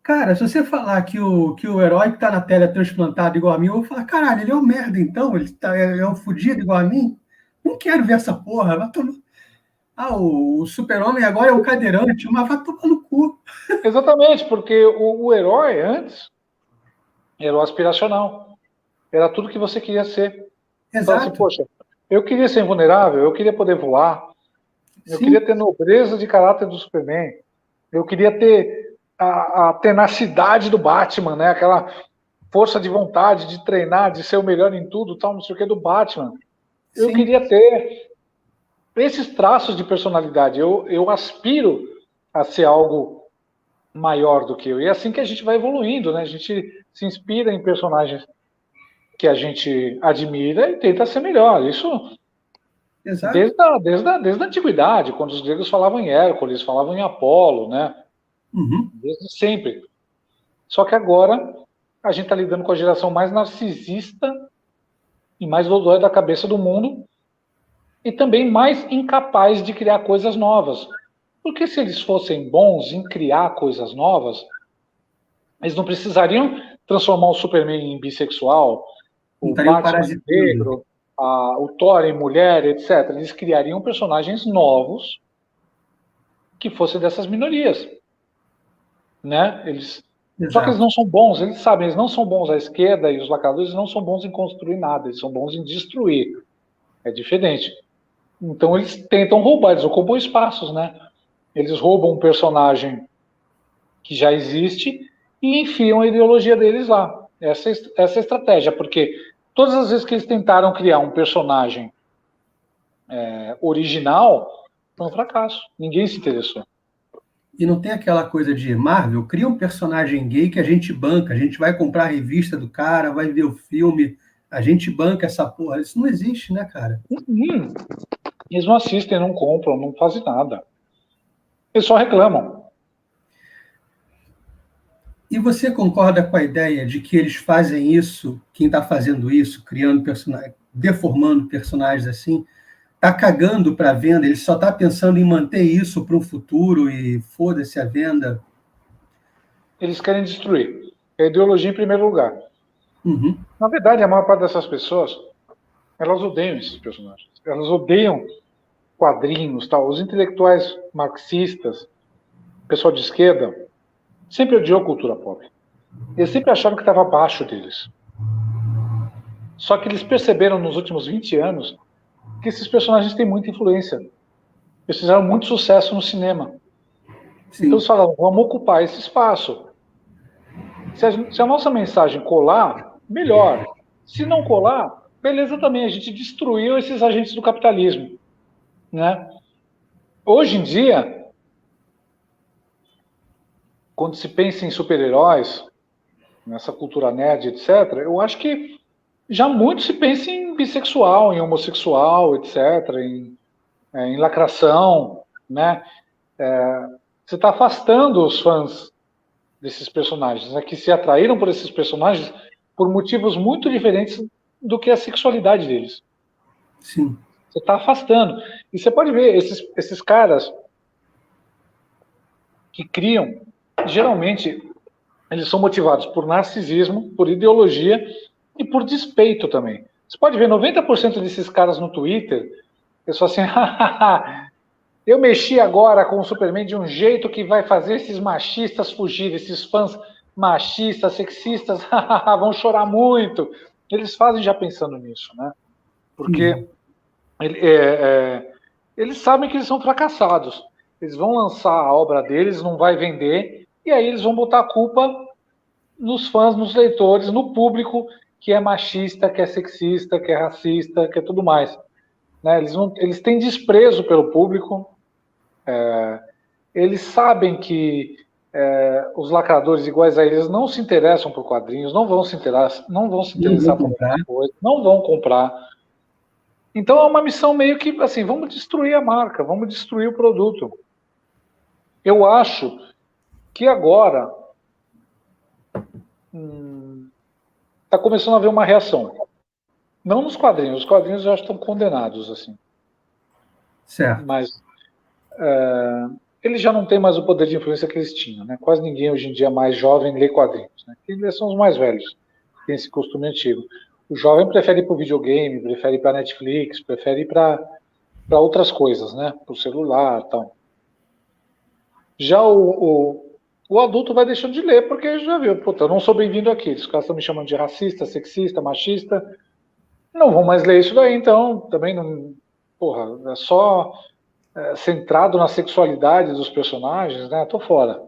Cara, se você falar que o herói que tá na tela é transplantado igual a mim, eu vou falar, caralho, ele é um merda então, é um fudido igual a mim? Não quero ver essa porra, vai tomar... o super-homem agora é um cadeirante, mas vai tomar no cu. Exatamente, porque o herói antes era o aspiracional. Era tudo que você queria ser. Então, assim, poxa, eu queria ser invulnerável, eu queria poder voar, eu queria ter nobreza de caráter do Superman, eu queria ter a tenacidade do Batman, né? Aquela força de vontade de treinar, de ser o melhor em tudo, tal, não sei o que, do Batman. Eu queria ter esses traços de personalidade. Eu aspiro a ser algo maior do que eu. E é assim que a gente vai evoluindo, né? A gente se inspira em personagens que a gente admira e tenta ser melhor. Isso desde a antiguidade, quando os gregos falavam em Hércules, falavam em Apolo, né? Desde sempre. Só que agora a gente está lidando com a geração mais narcisista e mais dodói da cabeça do mundo e também mais incapaz de criar coisas novas. Porque se eles fossem bons em criar coisas novas, eles não precisariam transformar o Superman em bissexual, o Batman em negro, o Thor em mulher, etc. Eles criariam personagens novos que fossem dessas minorias. Né? Só que eles não são bons, eles sabem, eles não são bons. A esquerda e os lacradores não são bons em construir nada, eles são bons em destruir. É diferente. Então eles tentam roubar, eles ocupam espaços, né? Eles roubam um personagem que já existe e enfiam a ideologia deles lá. Essa é a estratégia, porque todas as vezes que eles tentaram criar um personagem original, foi um fracasso. Ninguém se interessou. E não tem aquela coisa de Marvel, cria um personagem gay que a gente banca, a gente vai comprar a revista do cara, vai ver o filme, a gente banca essa porra. Isso não existe, né, cara? Eles não assistem, não compram, não fazem nada. Eles só reclamam. E você concorda com a ideia de que eles fazem isso, quem está fazendo isso, criando personagens, deformando personagens assim, está cagando para a venda, ele só está pensando em manter isso para um futuro e foda-se a venda? Eles querem destruir. É a ideologia em primeiro lugar. Na verdade, a maior parte dessas pessoas, elas odeiam esses personagens. Elas odeiam quadrinhos, tal. Os intelectuais marxistas, pessoal de esquerda, sempre odiou a cultura pop. Eles sempre acharam que estava abaixo deles. Só que eles perceberam nos últimos 20 anos que esses personagens têm muita influência. Eles fizeram muito sucesso no cinema. Sim. Então eles falaram, vamos ocupar esse espaço. Se a nossa mensagem colar, melhor. Se não colar, beleza também. A gente destruiu esses agentes do capitalismo. Né? Hoje em dia, quando se pensa em super-heróis, nessa cultura nerd, etc., eu acho que já muito se pensa em bissexual, em homossexual, etc., em lacração, né? você está afastando os fãs desses personagens, né, que se atraíram por esses personagens por motivos muito diferentes do que a sexualidade deles. Sim. Você está afastando. E você pode ver, esses caras que criam, geralmente, eles são motivados por narcisismo, por ideologia e por despeito também. Você pode ver 90% desses caras no Twitter, eles falam assim, eu mexi agora com o Superman de um jeito que vai fazer esses machistas fugirem, esses fãs machistas, sexistas, vão chorar muito. Eles fazem já pensando nisso, né? Porque eles sabem que eles são fracassados. Eles vão lançar a obra deles, não vai vender, e aí eles vão botar a culpa nos fãs, nos leitores, no público que é machista, que é sexista, que é racista, que é tudo mais. Né? Eles têm desprezo pelo público, eles sabem que os lacradores iguais a eles não se interessam por quadrinhos, não vão se interessar por outras coisas, não vão comprar. Então é uma missão meio que assim, vamos destruir a marca, vamos destruir o produto. Eu acho que agora está começando a haver uma reação. Não nos quadrinhos, os quadrinhos já estão condenados, assim. Certo. Mas eles já não têm mais o poder de influência que eles tinham, né? Quase ninguém hoje em dia mais jovem lê quadrinhos, né? Eles são os mais velhos, tem esse costume antigo. O jovem prefere ir para o videogame, prefere ir para a Netflix, prefere ir para outras coisas, né? Para o celular e tal. Já o adulto vai deixando de ler, porque já viu, puta, eu não sou bem-vindo aqui. Os caras estão me chamando de racista, sexista, machista. Não vou mais ler isso daí, então também não. Porra, é só centrado na sexualidade dos personagens, né? Tô fora.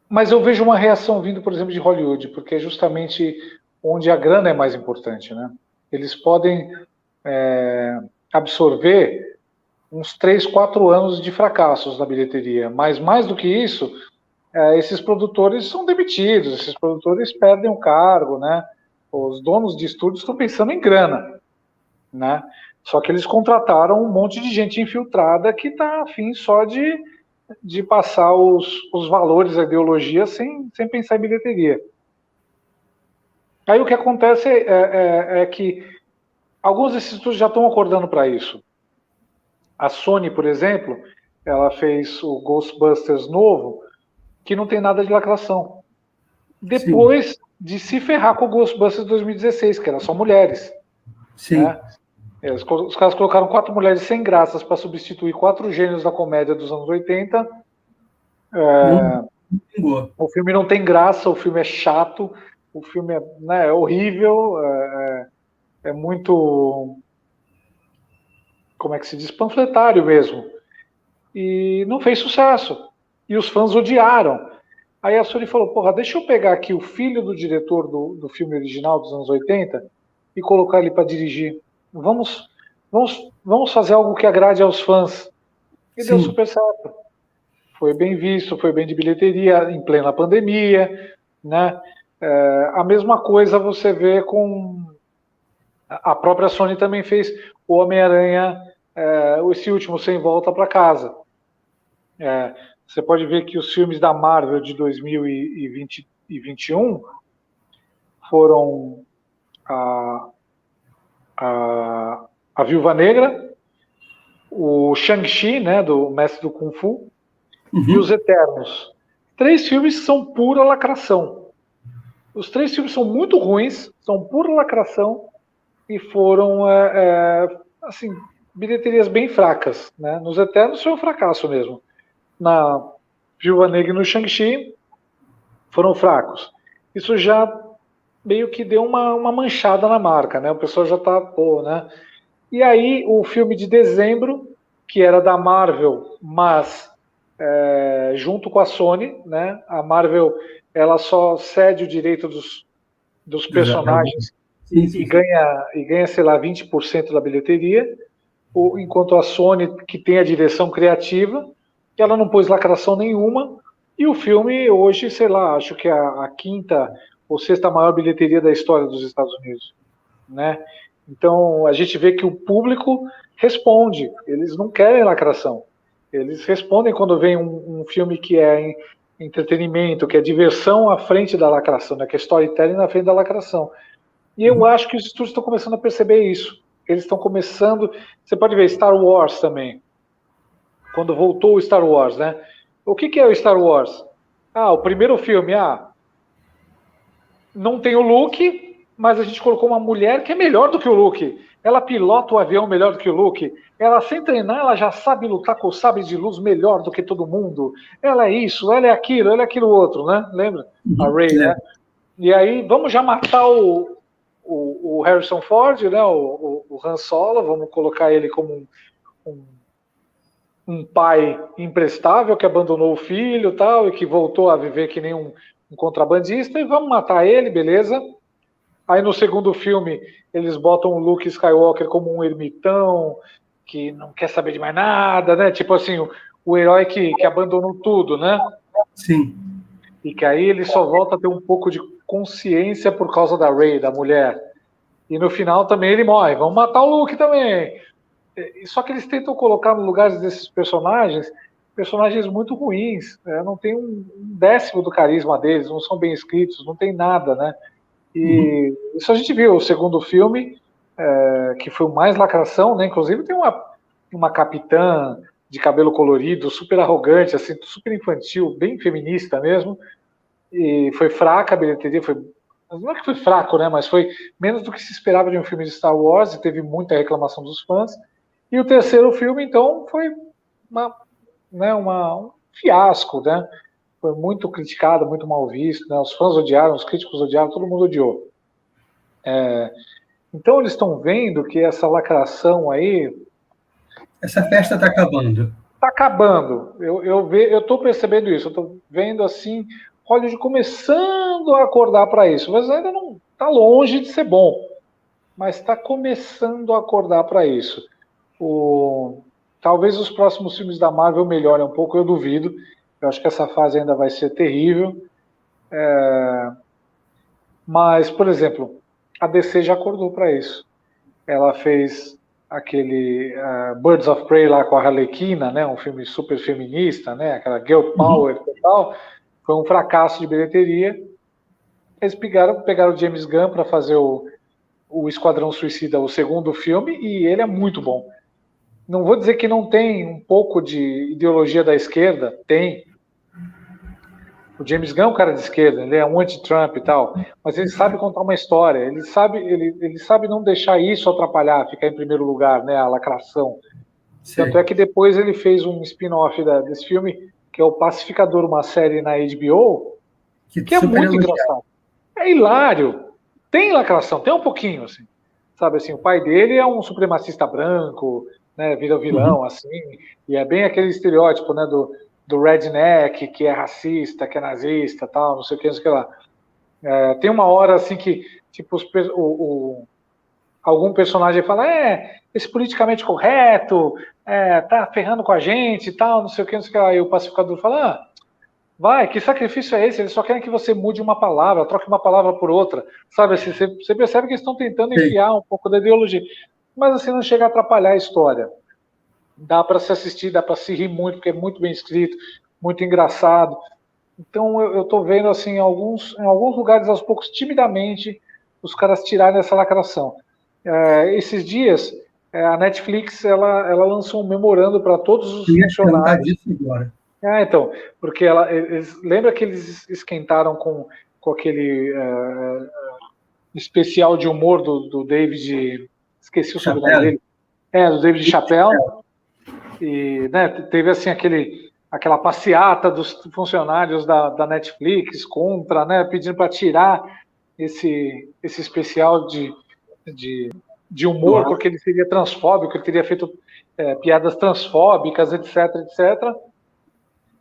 Mas eu vejo uma reação vindo, por exemplo, de Hollywood, porque é justamente onde a grana é mais importante, né? Eles podem absorver uns 3, 4 anos de fracassos na bilheteria, mas mais do que isso, esses produtores são demitidos, esses produtores perdem o cargo, né? Os donos de estúdios estão pensando em grana, né? Só que eles contrataram um monte de gente infiltrada que está afim só de passar os valores, a ideologia, sem pensar em bilheteria. Aí o que acontece é que alguns desses estúdios já estão acordando para isso. A Sony, por exemplo, ela fez o Ghostbusters novo, que não tem nada de lacração. Depois de se ferrar com o Ghostbusters 2016, que era só mulheres. Sim. Né? Os caras colocaram 4 mulheres sem graças para substituir 4 gênios da comédia dos anos 80. O filme não tem graça, o filme é chato, o filme é horrível, é muito, como é que se diz, panfletário mesmo. E não fez sucesso. E os fãs odiaram. Aí a Sony falou, porra, deixa eu pegar aqui o filho do diretor do filme original dos anos 80 e colocar ele para dirigir. Vamos fazer algo que agrade aos fãs. E deu super certo. Foi bem visto, foi bem de bilheteria, em plena pandemia, né? A mesma coisa você vê com... A própria Sony também fez o Homem-Aranha, esse último, Sem Volta para Casa. Você pode ver que os filmes da Marvel de 2020 e 2021 foram a Viúva Negra, o Shang-Chi, né, do Mestre do Kung Fu, e os Eternos. 3 filmes que são pura lacração. Os 3 filmes são muito ruins, são pura lacração, e foram, assim, bilheterias bem fracas. Né? Nos Eternos foi um fracasso mesmo. Na Viúva Negra e no Shang-Chi foram fracos. Isso já meio que deu uma manchada na marca, né? O pessoal já tá, né? E aí o filme de dezembro, que era da Marvel, mas junto com a Sony, né? A Marvel, ela só cede o direito dos personagens e ganha, sei lá, 20% da bilheteria, enquanto a Sony, que tem a direção criativa, ela não pôs lacração nenhuma, e o filme hoje, sei lá, acho que é a 5ª ou 6ª maior bilheteria da história dos Estados Unidos, né? Então, a gente vê que o público responde, eles não querem lacração. Eles respondem quando vem um filme que é entretenimento, que é diversão à frente da lacração, né? Que é storytelling na frente da lacração. E eu acho que os estúdios estão começando a perceber isso. Eles estão começando... Você pode ver Star Wars também. Quando voltou o Star Wars, né? O que é o Star Wars? O primeiro filme, não tem o Luke, mas a gente colocou uma mulher que é melhor do que o Luke. Ela pilota o avião melhor do que o Luke. Ela, sem treinar, ela já sabe lutar com o sabre de luz melhor do que todo mundo. Ela é isso, ela é aquilo outro, né? Lembra? A Rey, né? E aí, vamos já matar o Harrison Ford, né? O Han Solo, vamos colocar ele como um pai imprestável que abandonou o filho tal, e que voltou a viver que nem um contrabandista, e vamos matar ele, beleza? Aí no segundo filme eles botam o Luke Skywalker como um ermitão, que não quer saber de mais nada, né? Tipo assim, o herói que abandonou tudo, né? Sim. E que aí ele só volta a ter um pouco de consciência por causa da Rey, da mulher. E no final também ele morre. Vamos matar o Luke também. Só que eles tentam colocar no lugar desses personagens muito ruins, né? Não tem um décimo do carisma deles, não são bem escritos, não tem nada, né? E isso a gente viu, o segundo filme, que foi o mais lacração, né? Inclusive tem uma capitã de cabelo colorido, super arrogante, assim, super infantil, bem feminista mesmo, e foi fraca a bilheteria, não é que foi fraco, né? Mas foi menos do que se esperava de um filme de Star Wars, e teve muita reclamação dos fãs. E o terceiro filme, então, foi um fiasco, né? Foi muito criticado, muito mal visto, né? Os fãs odiaram, os críticos odiaram, todo mundo odiou. Então eles estão vendo que essa lacração aí... Essa festa está acabando. Está acabando. Eu estou percebendo isso, eu estou vendo assim, Hollywood começando a acordar para isso, mas ainda não está longe de ser bom, mas está começando a acordar para isso. Talvez os próximos filmes da Marvel melhorem um pouco, eu duvido. Eu acho que essa fase ainda vai ser terrível. Mas, por exemplo, a DC já acordou para isso. Ela fez aquele Birds of Prey lá com a Arlequina, né? Um filme super feminista, né? Aquela Girl Power e tal. Foi um fracasso de bilheteria. Eles pegaram o James Gunn para fazer o Esquadrão Suicida, o segundo filme, e ele é muito bom. Não vou dizer que não tem um pouco de ideologia da esquerda, tem. O James Gunn é um cara de esquerda, ele é um anti-Trump e tal, mas ele sabe contar uma história, ele sabe não deixar isso atrapalhar, ficar em primeiro lugar, né, a lacração. Sim. Tanto é que depois ele fez um spin-off desse filme, que é o Pacificador, uma série na HBO, que é muito engraçado. É hilário. Tem lacração, tem um pouquinho, assim. Sabe assim, o pai dele é um supremacista branco, né, vira vilão, assim, e é bem aquele estereótipo, né, do redneck, que é racista, que é nazista, tal, não sei o que, não sei o que lá. Tem uma hora, assim, que, tipo, algum personagem fala, esse politicamente correto, tá ferrando com a gente, tal, não sei o que, não sei o que lá, e o pacificador fala, vai, que sacrifício é esse? Eles só querem que você mude uma palavra, troque uma palavra por outra, sabe, assim, você percebe que eles estão tentando enfiar um pouco da ideologia, mas assim, não chega a atrapalhar a história. Dá para se assistir, dá para se rir muito, porque é muito bem escrito, muito engraçado. Então eu estou vendo assim, em alguns lugares, aos poucos, timidamente, os caras tirarem essa lacração. Esses dias, a Netflix ela lançou um memorando para todos os funcionários. Então, porque lembra que eles esquentaram com aquele especial de humor do David, esqueci o sobrenome dele, do David Chappelle, e né, teve assim aquela passeata dos funcionários da Netflix contra, né, pedindo para tirar esse especial de humor, porque ele seria transfóbico, ele teria feito piadas transfóbicas, etc, etc.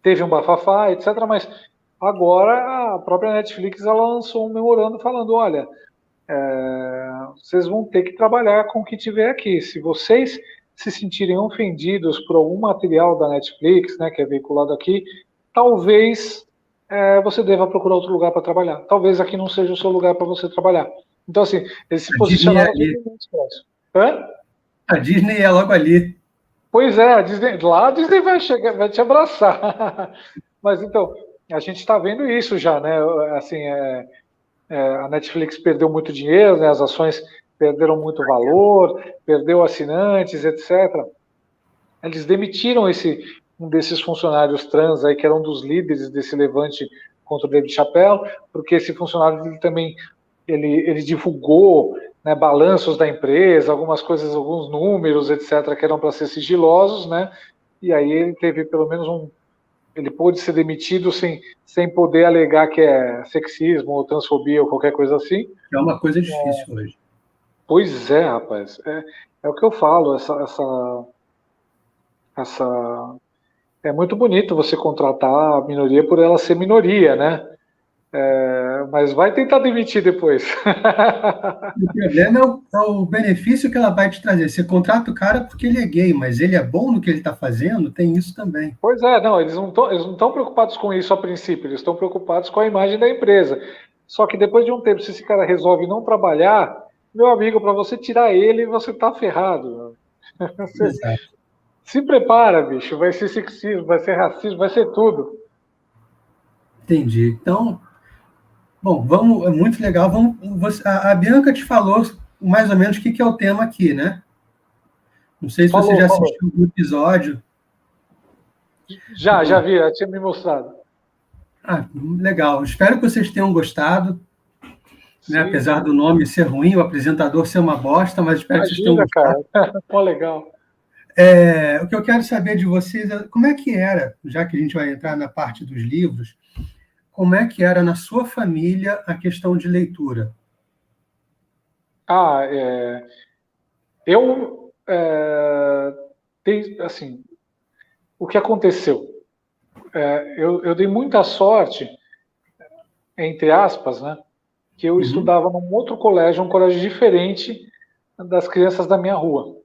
Teve um bafafá, etc, mas agora a própria Netflix ela lançou um memorando falando, olha, vocês vão ter que trabalhar com o que tiver aqui. Se vocês se sentirem ofendidos por algum material da Netflix, né, que é veiculado aqui, talvez você deva procurar outro lugar para trabalhar. Talvez aqui não seja o seu lugar para você trabalhar. Então, assim, eles se A Disney é posicionaram ali. totalmente para isso. Hã? A Disney é logo ali. Pois é, lá a Disney vai chegar, vai te abraçar. Mas então, a gente está vendo isso já, né? Assim, a Netflix perdeu muito dinheiro, né? As ações perderam muito valor, perdeu assinantes, etc. Eles demitiram um desses funcionários trans aí, que era um dos líderes desse levante contra o David Chappelle, porque esse funcionário ele também ele divulgou, né, balanços da empresa, algumas coisas, alguns números, etc., que eram para ser sigilosos, né? E aí ele teve pelo menos ele pôde ser demitido sem poder alegar que é sexismo ou transfobia ou qualquer coisa assim. É uma coisa difícil hoje. Pois é, rapaz. É o que eu falo, essa é muito bonito você contratar a minoria por ela ser minoria, né? Mas vai tentar demitir depois. O problema é o benefício que ela vai te trazer. Você contrata o cara porque ele é gay, mas ele é bom no que ele está fazendo, tem isso também. Pois é, não, eles não estão preocupados com isso a princípio, eles estão preocupados com a imagem da empresa. Só que depois de um tempo, se esse cara resolve não trabalhar, meu amigo, para você tirar ele, você tá ferrado. Você Exato. se prepara, bicho, vai ser sexismo, vai ser racismo, vai ser tudo. Entendi. Então, bom, vamos, é muito legal. A Bianca te falou mais ou menos o que é o tema aqui, né? Não sei se você Falou, já falou. assistiu o episódio. Já Bom, vi, já tinha me mostrado. legal. Espero que vocês tenham gostado, né? Sim, Apesar sim. do nome ser ruim, o apresentador ser uma bosta, mas espero que vocês tenham Imagina, gostado. cara. Pô, legal. O que eu quero saber de vocês é como é que era, já que a gente vai entrar na parte dos livros, como é que era na sua família a questão de leitura? Ah, eu assim, o que aconteceu? Eu dei muita sorte, entre aspas, né? Que eu Uhum, estudava num outro colégio, um colégio diferente das crianças da minha rua.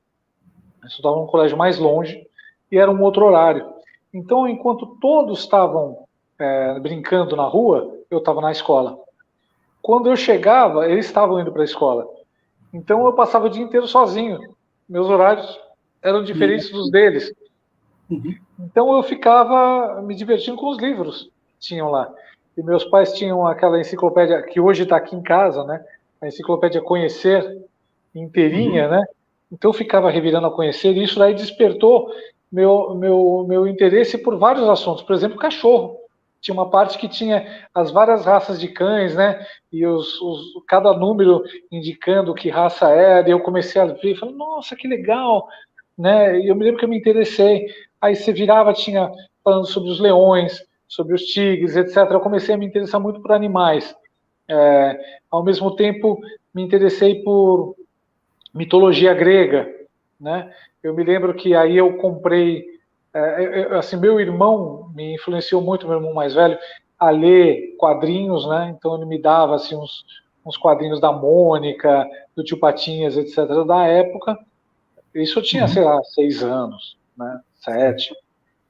Eu estudava num colégio mais longe e era um outro horário. Então, enquanto todos estavam brincando na rua, eu estava na escola. Quando eu chegava, eles estavam indo para a escola. Então, eu passava o dia inteiro sozinho. Meus horários eram diferentes dos deles. uhum, Então, eu ficava me divertindo com os livros que tinham lá. E meus pais tinham aquela enciclopédia que hoje está aqui em casa, né? A enciclopédia Conhecer, uhum. inteirinha, né? Então eu ficava revirando a conhecer e isso daí despertou meu interesse por vários assuntos. Por exemplo, cachorro. Tinha uma parte que tinha as várias raças de cães, né? E cada número indicando que raça era. E eu comecei a ver, falei, nossa, que legal, né? E eu me lembro que eu me interessei. Aí você virava, tinha falando sobre os leões, sobre os tigres, etc. Eu comecei a me interessar muito por animais. Ao mesmo tempo, me interessei por mitologia grega, né? Eu me lembro que aí eu comprei, assim, meu irmão me influenciou muito, meu irmão mais velho, a ler quadrinhos, né? Então ele me dava assim uns quadrinhos da Mônica, do Tio Patinhas, etc. da época. Isso eu tinha, sei Uhum, lá, 6 anos, né? 7.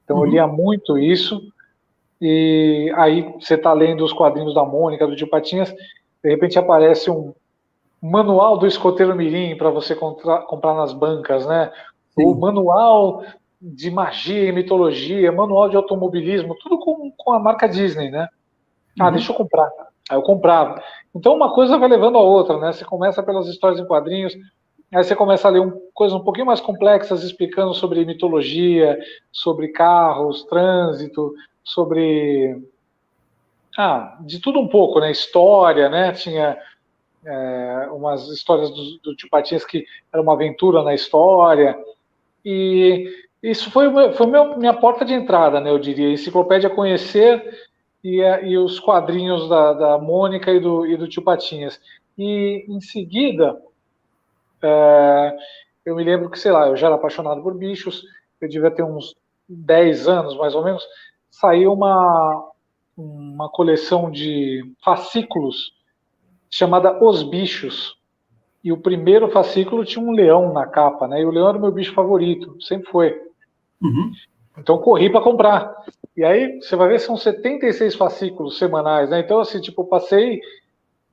Então eu lia uhum, muito isso. E aí você está lendo os quadrinhos da Mônica, do Tio Patinhas, de repente aparece um manual do escoteiro mirim para você comprar nas bancas, né? O sim. manual de magia e mitologia, manual de automobilismo, tudo com a marca Disney, né? Ah, Uhum, deixa eu comprar. Aí eu comprava. Então uma coisa vai levando a outra, né? Você começa pelas histórias em quadrinhos, aí você começa a ler coisas um pouquinho mais complexas, explicando sobre mitologia, sobre carros, trânsito, sobre de tudo um pouco, né? História, né? Tinha umas histórias do Tio Patinhas que era uma aventura na história. E isso foi minha porta de entrada, né? Eu diria. Enciclopédia Conhecer e os quadrinhos da Mônica e do Tio Patinhas. E em seguida, eu me lembro que, sei lá, eu já era apaixonado por bichos, eu devia ter uns 10 anos mais ou menos, saiu uma coleção de fascículos chamada Os Bichos. E o primeiro fascículo tinha um leão na capa, né? E o leão era o meu bicho favorito, sempre foi. uhum. Então corri para comprar. E aí você vai ver, são 76 fascículos semanais, né? Então, assim, tipo, eu passei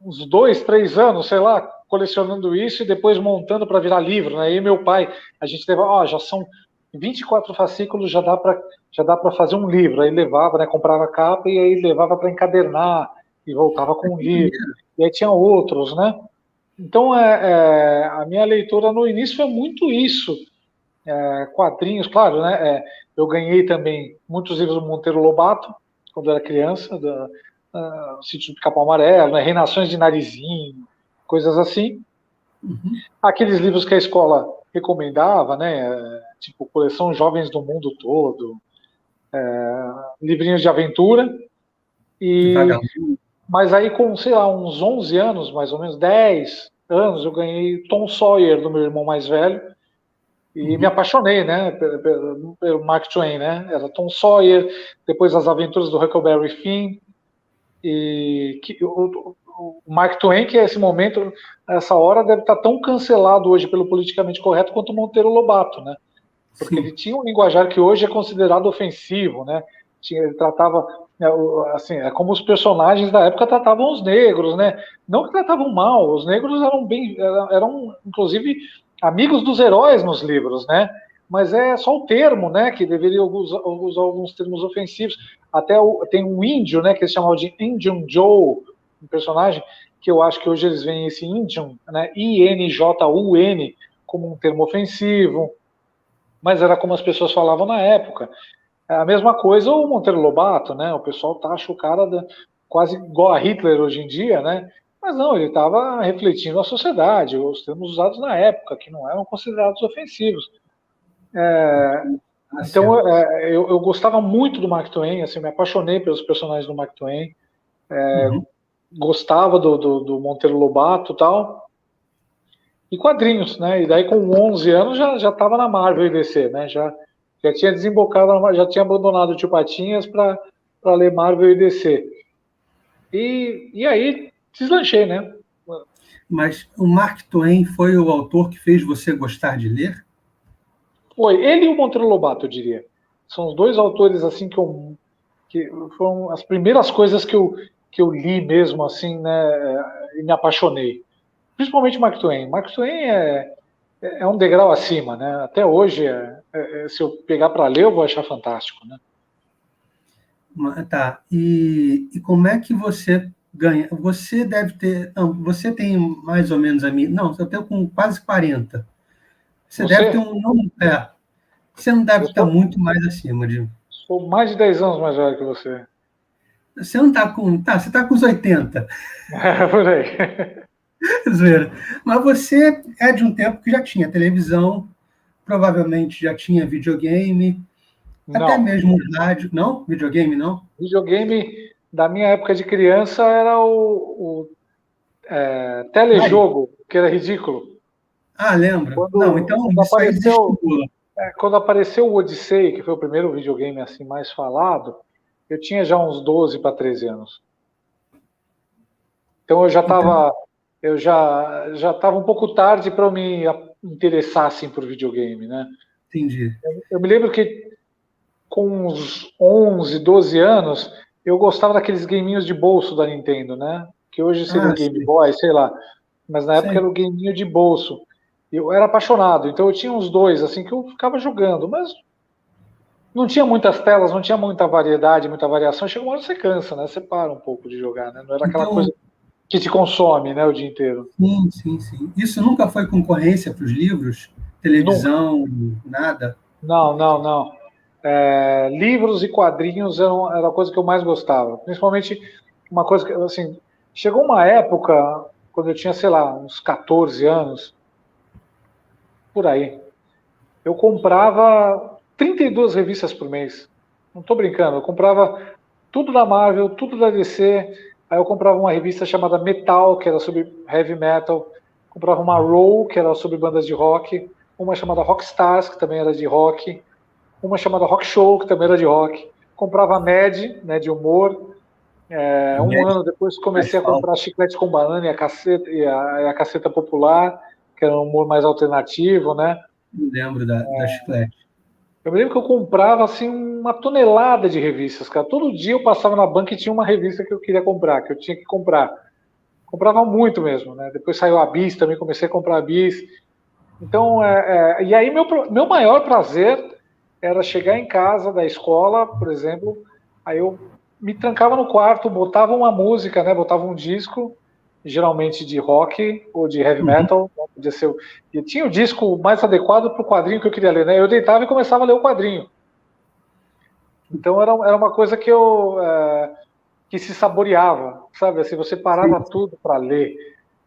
uns 2, 3 anos, sei lá, colecionando isso e depois montando para virar livro, né? E meu pai, a gente levava, já são 24 fascículos, já dá para fazer um livro. Aí levava, né? Comprava a capa e aí levava para encadernar e voltava com um livro. E aí tinha outros, né? Então, a minha leitura no início foi muito isso. Quadrinhos, claro, né? Eu ganhei também muitos livros do Monteiro Lobato, quando eu era criança, Sítio do Pica-Pau Amarelo, né? Reinações de Narizinho, coisas assim. Uhum. Aqueles livros que a escola recomendava, né? Tipo Coleção Jovens do Mundo Todo, livrinhos de aventura. De E vagabundo. Mas aí com, sei lá, uns 11 anos, mais ou menos, 10 anos, eu ganhei Tom Sawyer do meu irmão mais velho e me Uhum. apaixonei, né, pelo Mark Twain, né? Era Tom Sawyer, depois As Aventuras do Huckleberry Finn e o Mark Twain, que é esse momento, essa hora deve estar tão cancelado hoje pelo politicamente correto quanto o Monteiro Lobato, né? Porque ele Sim. tinha um linguajar que hoje é considerado ofensivo, né? Ele tratava, assim, é como os personagens da época tratavam os negros, né? Não que tratavam mal, os negros eram inclusive amigos dos heróis nos livros, né? Mas é só o termo, né? Que deveria usar alguns termos ofensivos. Tem um índio, né? Que eles chamavam de Indian Joe, um personagem que eu acho que hoje eles veem esse Indian, né? INJUN como um termo ofensivo, mas era como as pessoas falavam na época. A mesma coisa o Monteiro Lobato, né? O pessoal taxa o cara quase igual a Hitler hoje em dia, né? Mas não, ele estava refletindo a sociedade, os termos usados na época, que não eram considerados ofensivos. Tá Então, certo. eu gostava muito do Mark Twain, assim, me apaixonei pelos personagens do Mark Twain, Uhum. gostava do Monteiro Lobato e tal, e quadrinhos, né? E daí com 11 anos já estava na Marvel e DC, né? Já tinha desembocado, já tinha abandonado o Tio Patinhas para ler Marvel e DC. E aí deslanchei, né? Mas o Mark Twain foi o autor que fez você gostar de ler? Foi ele e o Monteiro Lobato, eu diria. São os dois autores assim que foram as primeiras coisas que eu li mesmo assim, né? E me apaixonei. Principalmente Mark Twain. Mark Twain é um degrau acima, né? Até hoje, se eu pegar para ler, eu vou achar fantástico, né? Tá. E como é que você ganha? Você deve ter. Não, você tem mais ou menos a minha. Não, eu tenho com quase 40. Você deve ter Você? um. Não, você não deve Eu estar sou, muito mais acima de. sou mais de 10 anos mais velho que você. Você não está com. Tá, você está com os 80. Por aí. Zoeira. Mas você é de um tempo que já tinha televisão, provavelmente já tinha videogame, até Não. mesmo rádio. Não? Videogame não? Videogame da minha época de criança era o Não. telejogo, que era ridículo. Ah, lembro. Não, Quando, então quando isso aí apareceu, desestimula. quando apareceu o Odyssey, que foi o primeiro videogame assim mais falado, eu tinha já uns 12 para 13 anos. Então Então, eu já estava um pouco tarde para eu me interessar assim por videogame, né? entendi. Eu me lembro que com uns 11, 12 anos, eu gostava daqueles gaminhos de bolso da Nintendo, né? Que hoje seria Ah, o Game sei, Boy, sei lá. Mas na época sei. era o gaminho de bolso. Eu era apaixonado, então eu tinha uns dois, assim, que eu ficava jogando. Mas não tinha muitas telas, não tinha muita variedade, muita variação. Chega uma hora que você cansa, né? Você para um pouco de jogar, né? Não era aquela Então, coisa que te consome, né, o dia inteiro. sim, sim, sim. Isso nunca foi concorrência para os livros, Nunca. televisão, nada. Não, não, não. Livros e quadrinhos era a coisa que eu mais gostava. Principalmente uma coisa que, assim, chegou uma época, quando eu tinha, sei lá, uns 14 anos, por aí, eu comprava 32 revistas por mês. Não estou brincando, eu comprava tudo da Marvel, tudo da DC, aí eu comprava uma revista chamada Metal, que era sobre heavy metal, comprava uma Roll, que era sobre bandas de rock, uma chamada Rockstars, que também era de rock, uma chamada Rock Show, que também era de rock. Comprava a Mad, né, de humor. Um ano depois comecei a Asfalto. comprar Chiclete com Banana e a Caceta Popular, que era um humor mais alternativo, né? Não lembro da Chiclete. Eu me lembro que eu comprava assim uma tonelada de revistas, cara. Todo dia eu passava na banca e tinha uma revista que eu queria comprar, que eu tinha que comprar. comprava muito mesmo, né? Depois saiu a Bis, também comecei a comprar a Bis. Então, e aí meu maior prazer era chegar em casa da escola, por exemplo, aí eu me trancava no quarto, botava uma música, né? Botava um disco, geralmente de rock ou de heavy metal, podia ser, e tinha o disco mais adequado para o quadrinho que eu queria ler, né? Eu deitava e começava a ler o quadrinho. Então era uma coisa que se saboreava, sabe? Assim, você parava tudo para ler,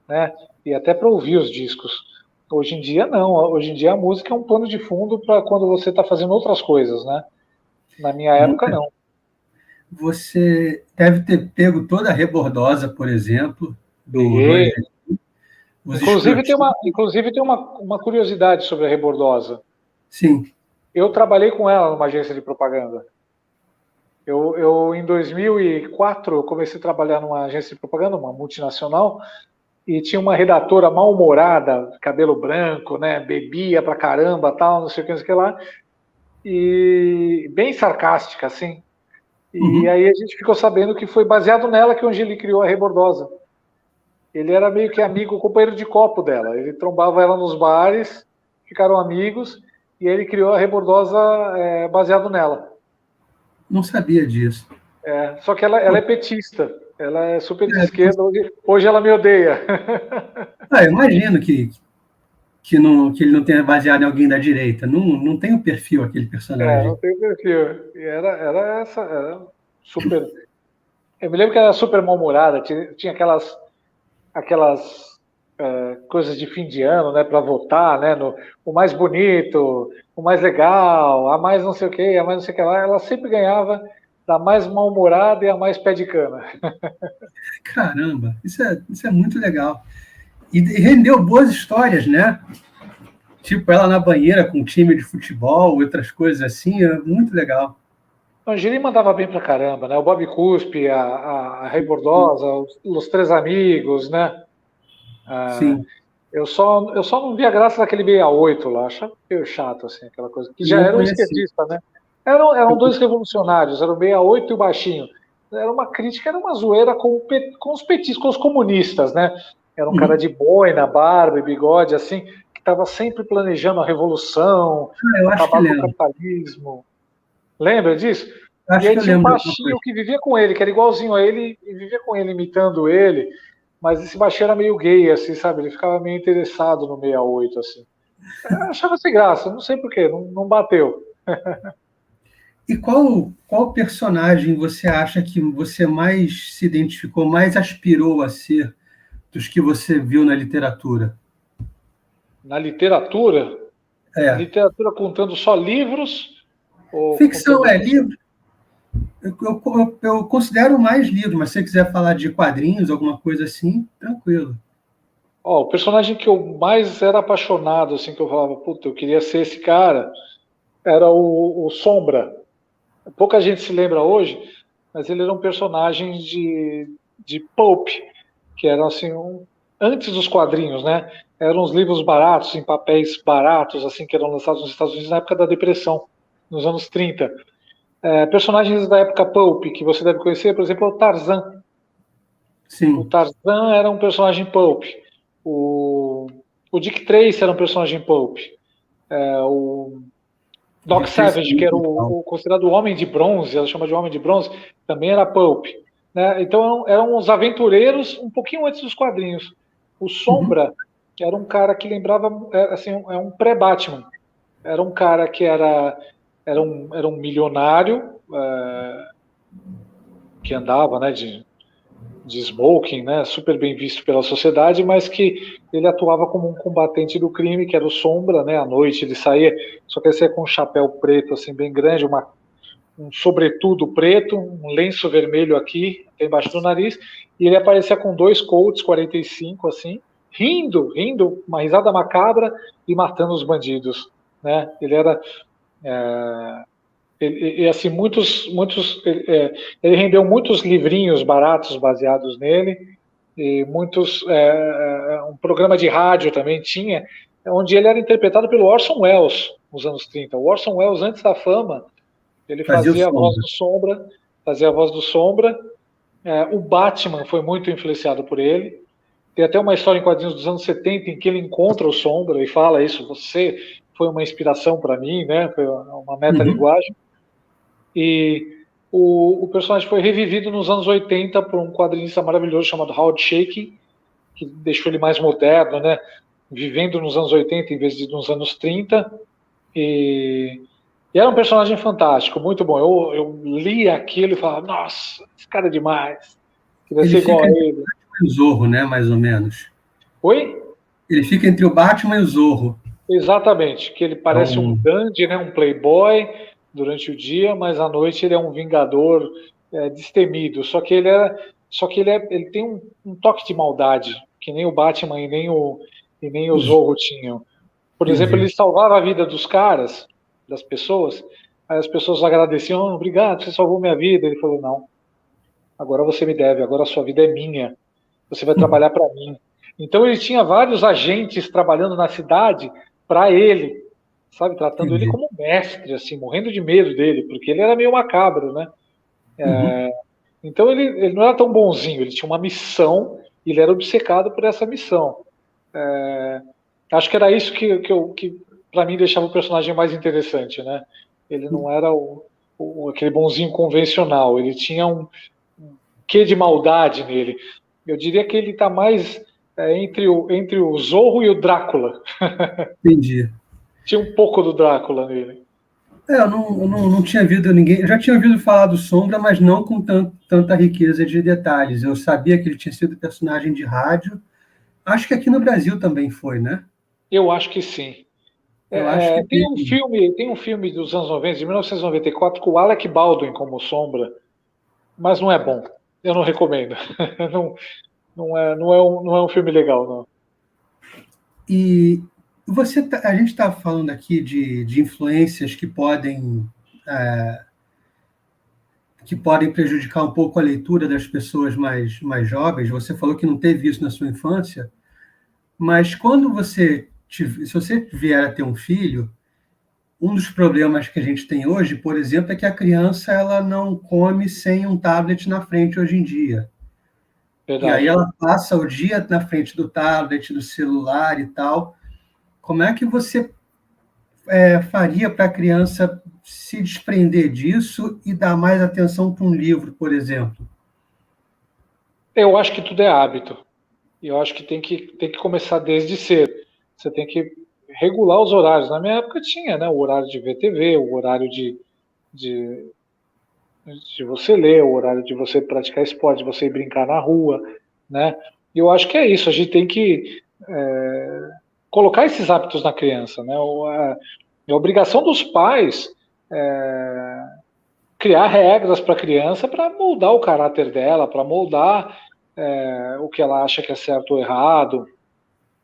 né? E até para ouvir os discos. Hoje em dia não. Hoje em dia a música é um pano de fundo para quando você está fazendo outras coisas, né? Na minha época não. Você deve ter pego toda a Rebordosa, por exemplo, do Peguei. os Inclusive tem uma curiosidade sobre a Rebordosa. Sim. Eu trabalhei com ela numa agência de propaganda. Eu em 2004 eu comecei a trabalhar numa agência de propaganda, uma multinacional, e tinha uma redatora mal-humorada, cabelo branco, né, bebia pra caramba, tal, não sei o que lá, e bem sarcástica, assim. E aí a gente ficou sabendo que foi baseado nela que o Angeli criou a Rebordosa. Ele era meio que amigo, companheiro de copo dela. Ele trombava ela nos bares, ficaram amigos, e aí ele criou a Rebordosa baseado nela. Não sabia disso. Só que ela é petista. Ela é super de esquerda. Hoje ela me odeia. Eu imagino que ele não tenha baseado em alguém da direita. Não tem o perfil aquele personagem. Não tem perfil. E era essa. Era super. Eu me lembro que era super mal-humorada. Tinha aquelas coisas de fim de ano, né, para votar, né, o mais bonito, o mais legal, a mais não sei o que, a mais não sei o que lá. Ela sempre ganhava da mais mal-humorada e a mais pé de cana. Caramba, isso é muito legal. E rendeu boas histórias, né? Tipo, ela na banheira com um time de futebol, outras coisas assim, é muito legal. O Angeli mandava bem pra caramba, né? O Bob Cuspe, a Rei Bordosa, os Três Amigos, né? Sim. Eu só não via graça daquele 68 lá, achava meio chato, assim, aquela coisa. Que já Não era um conheci. esquerdista, né? Eram dois revolucionários, era o 68 e o Baixinho. Era uma crítica, era uma zoeira com os petistas, com os comunistas, né? Era um cara de boina, barba e bigode, assim, que estava sempre planejando a revolução, Eu acho que acabar com o lembro. capitalismo. Lembra disso? Acho E aí que eu tinha um lembro. baixinho que vivia com ele, que era igualzinho a ele, e vivia com ele, imitando ele. Mas esse baixinho era meio gay, assim, sabe? Ele ficava meio interessado no 68, assim. Eu achava sem graça, não sei porquê, não bateu. E qual personagem você acha que você mais se identificou, mais aspirou a ser dos que você viu na literatura? Na literatura? É. Literatura contando só livros? Ou Ficção contando... livro. Eu considero mais livro, mas se você quiser falar de quadrinhos, alguma coisa assim, tranquilo. O personagem que eu mais era apaixonado, assim, que eu falava, puta, eu queria ser esse cara, era o Sombra. Pouca gente se lembra hoje, mas ele era um personagem de pulp, que eram assim, antes dos quadrinhos, né? Eram uns livros baratos, em papéis baratos, assim, que eram lançados nos Estados Unidos na época da Depressão, nos anos 30. Personagens da época pulp, que você deve conhecer, por exemplo, é o Tarzan. Sim. O Tarzan era um personagem pulp. O Dick Tracy era um personagem pulp. O Doc Savage, que era considerado o Homem de Bronze, ela chama de Homem de Bronze, também era pulp. Né? Então eram os aventureiros um pouquinho antes dos quadrinhos. O Sombra era um cara que lembrava, assim, um pré-Batman. Era um cara que era um milionário que andava, né, de smoking, né, super bem visto pela sociedade, mas que ele atuava como um combatente do crime, que era o Sombra, né, à noite ele saía, só que ele saía com um chapéu preto, assim, bem grande, um sobretudo preto, um lenço vermelho aqui, embaixo do nariz, e ele aparecia com 2 Colts 45, assim, rindo, uma risada macabra e matando os bandidos, né, ele era... assim, ele rendeu muitos livrinhos baratos baseados nele, e um programa de rádio também tinha, onde ele era interpretado pelo Orson Welles nos anos 30. O Orson Welles, antes da fama, ele fazia a voz do Sombra, o Batman foi muito influenciado por ele, Tem até uma história em quadrinhos dos anos 70 em que ele encontra o Sombra e fala isso, você foi uma inspiração para mim, né? Foi uma metalinguagem. E o personagem foi revivido nos anos 80 por um quadrinista maravilhoso chamado Howard Chaykin, que deixou ele mais moderno, né? Vivendo nos anos 80 em vez de nos anos 30. E era um personagem fantástico, muito bom. Eu li aquilo e falava, nossa, esse cara é demais. Queria ser igual a ele. O Zorro, né, mais ou menos. Oi? Ele fica entre o Batman e o Zorro. Exatamente, que ele parece um dandy, né, um playboy durante o dia, mas à noite ele é um vingador destemido. Só que ele tem um toque de maldade, que nem o Batman e nem o Zorro tinham. Por exemplo, ele salvava a vida dos caras, das pessoas, aí as pessoas agradeciam, obrigado, você salvou minha vida. Ele falou, não, agora você me deve, agora a sua vida é minha, você vai trabalhar para mim. Então ele tinha vários agentes trabalhando na cidade para ele, sabe, tratando ele como mestre, assim, morrendo de medo dele, porque ele era meio macabro, né? Então ele não era tão bonzinho, ele tinha uma missão, e ele era obcecado por essa missão. Acho que era isso que para mim deixava o personagem mais interessante, né? Ele não era aquele bonzinho convencional, ele tinha um quê de maldade nele. Eu diria que ele está mais entre o Zorro e o Drácula. Entendi. Tinha um pouco do Drácula nele. Eu não tinha ouvido ninguém. Eu já tinha ouvido falar do Sombra, mas não com tanta riqueza de detalhes. Eu sabia que ele tinha sido personagem de rádio. Acho que aqui no Brasil também foi, né? Eu acho que sim. Tem um filme dos anos 90, de 1994, com o Alec Baldwin como Sombra, mas não é bom. Eu não recomendo. Não é um filme legal, não. E a gente está falando aqui de influências que podem prejudicar um pouco a leitura das pessoas mais jovens. Você falou que não teve isso na sua infância, mas se você vier a ter um filho, um dos problemas que a gente tem hoje, por exemplo, é que a criança ela não come sem um tablet na frente hoje em dia. Verdade. E aí ela passa o dia na frente do tablet, do celular e tal. Como é que você faria para a criança se desprender disso e dar mais atenção para um livro, por exemplo? Eu acho que tudo é hábito. Eu acho que tem que começar desde cedo. Você tem que regular os horários. Na minha época tinha, né, o horário de ver TV, o horário de você ler, o horário de você praticar esporte, de você ir brincar na rua, né? E eu acho que é isso. A gente tem que colocar esses hábitos na criança, né? É obrigação dos pais criar regras para a criança para moldar o caráter dela, para moldar o que ela acha que é certo ou errado.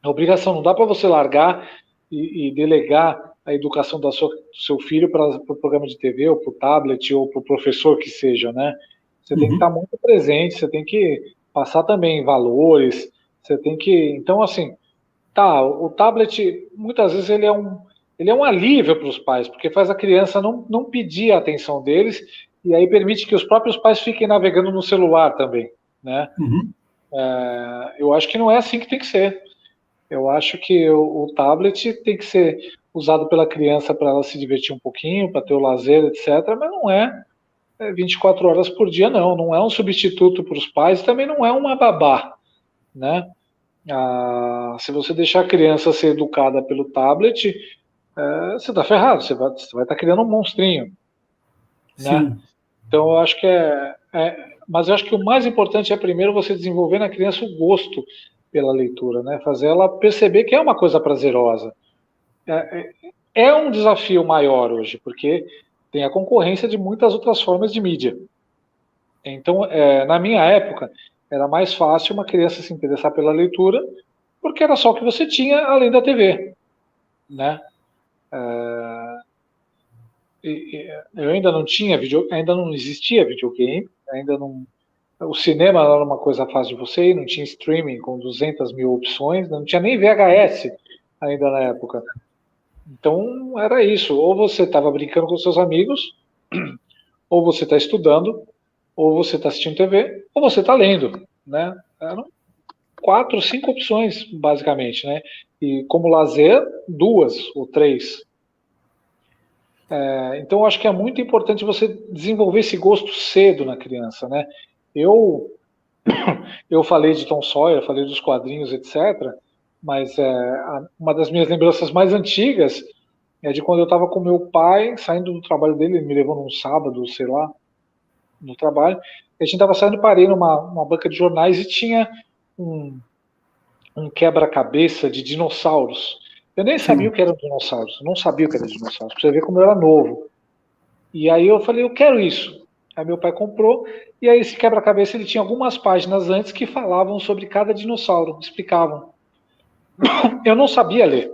A obrigação, não dá para você largar e delegar a educação do seu filho para o programa de TV, ou para o tablet, ou para o professor que seja, né? Você tem que estar muito presente, você tem que passar também valores, você tem que... Então, assim, o tablet, muitas vezes, ele é um alívio para os pais, porque faz a criança não pedir a atenção deles, e aí permite que os próprios pais fiquem navegando no celular também, né? Eu acho que não é assim que tem que ser. Eu acho que o tablet tem que ser usado pela criança para ela se divertir um pouquinho, para ter o lazer, etc., mas não é 24 horas por dia, não é um substituto para os pais, também não é uma babá, né? Se você deixar a criança ser educada pelo tablet, você está ferrado, você vai estar criando um monstrinho, né? Então eu acho que mas eu acho que o mais importante é primeiro você desenvolver na criança o gosto pela leitura, né? Fazer ela perceber que é uma coisa prazerosa. É um desafio maior hoje, porque tem a concorrência de muitas outras formas de mídia. Então, na minha época, era mais fácil uma criança se interessar pela leitura, porque era só o que você tinha além da TV, né? Eu ainda não tinha ainda não existia videogame, o cinema era uma coisa fácil de você ir, não tinha streaming com 200 mil opções, não tinha nem VHS ainda na época. Então era isso, ou você estava brincando com seus amigos, ou você está estudando, ou você está assistindo TV, ou você está lendo, né? Eram 4, 5 opções, basicamente, né? E como lazer, 2 ou 3. Então, eu acho que é muito importante você desenvolver esse gosto cedo na criança, né? Eu falei de Tom Sawyer, falei dos quadrinhos, etc., mas uma das minhas lembranças mais antigas é de quando eu estava com meu pai, saindo do trabalho dele, ele me levou num sábado, sei lá, no trabalho, a gente estava saindo, parei numa banca de jornais e tinha um, um quebra-cabeça de dinossauros. Eu nem sabia Sim. o que eram dinossauros, eu não sabia o que era dinossauros, pra você ver como eu era novo. E aí eu falei, eu quero isso. Aí meu pai comprou, e aí esse quebra-cabeça ele tinha algumas páginas antes que falavam sobre cada dinossauro, explicavam. Eu não sabia ler.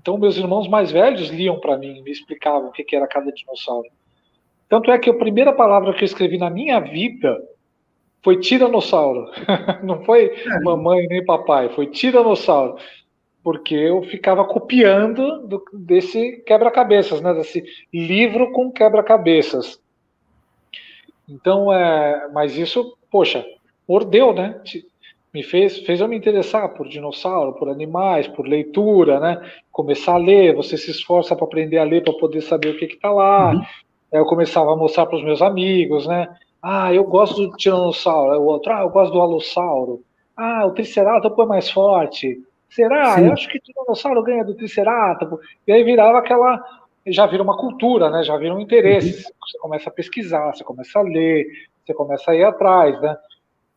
Então meus irmãos mais velhos liam para mim, me explicavam o que era cada dinossauro. Tanto é que a primeira palavra que eu escrevi na minha vida foi tiranossauro. Não foi mamãe nem papai, foi tiranossauro. Porque eu ficava copiando desse quebra-cabeças, né? Desse livro com quebra-cabeças. Então, mas isso, poxa, mordeu, né? Me fez eu me interessar por dinossauro, por animais, por leitura, né? Começar a ler, você se esforça para aprender a ler para poder saber o que está lá. Uhum. Aí eu começava a mostrar para os meus amigos, né? Ah, eu gosto do tiranossauro. Aí o outro, eu gosto do alossauro. Ah, o triceratopo é mais forte. Será? Eu Sim. acho que o tiranossauro ganha do triceratopo. E aí virava aquela, já vira uma cultura, né? Já vira um interesse. Uhum. Você começa a pesquisar, você começa a ler, você começa a ir atrás, né?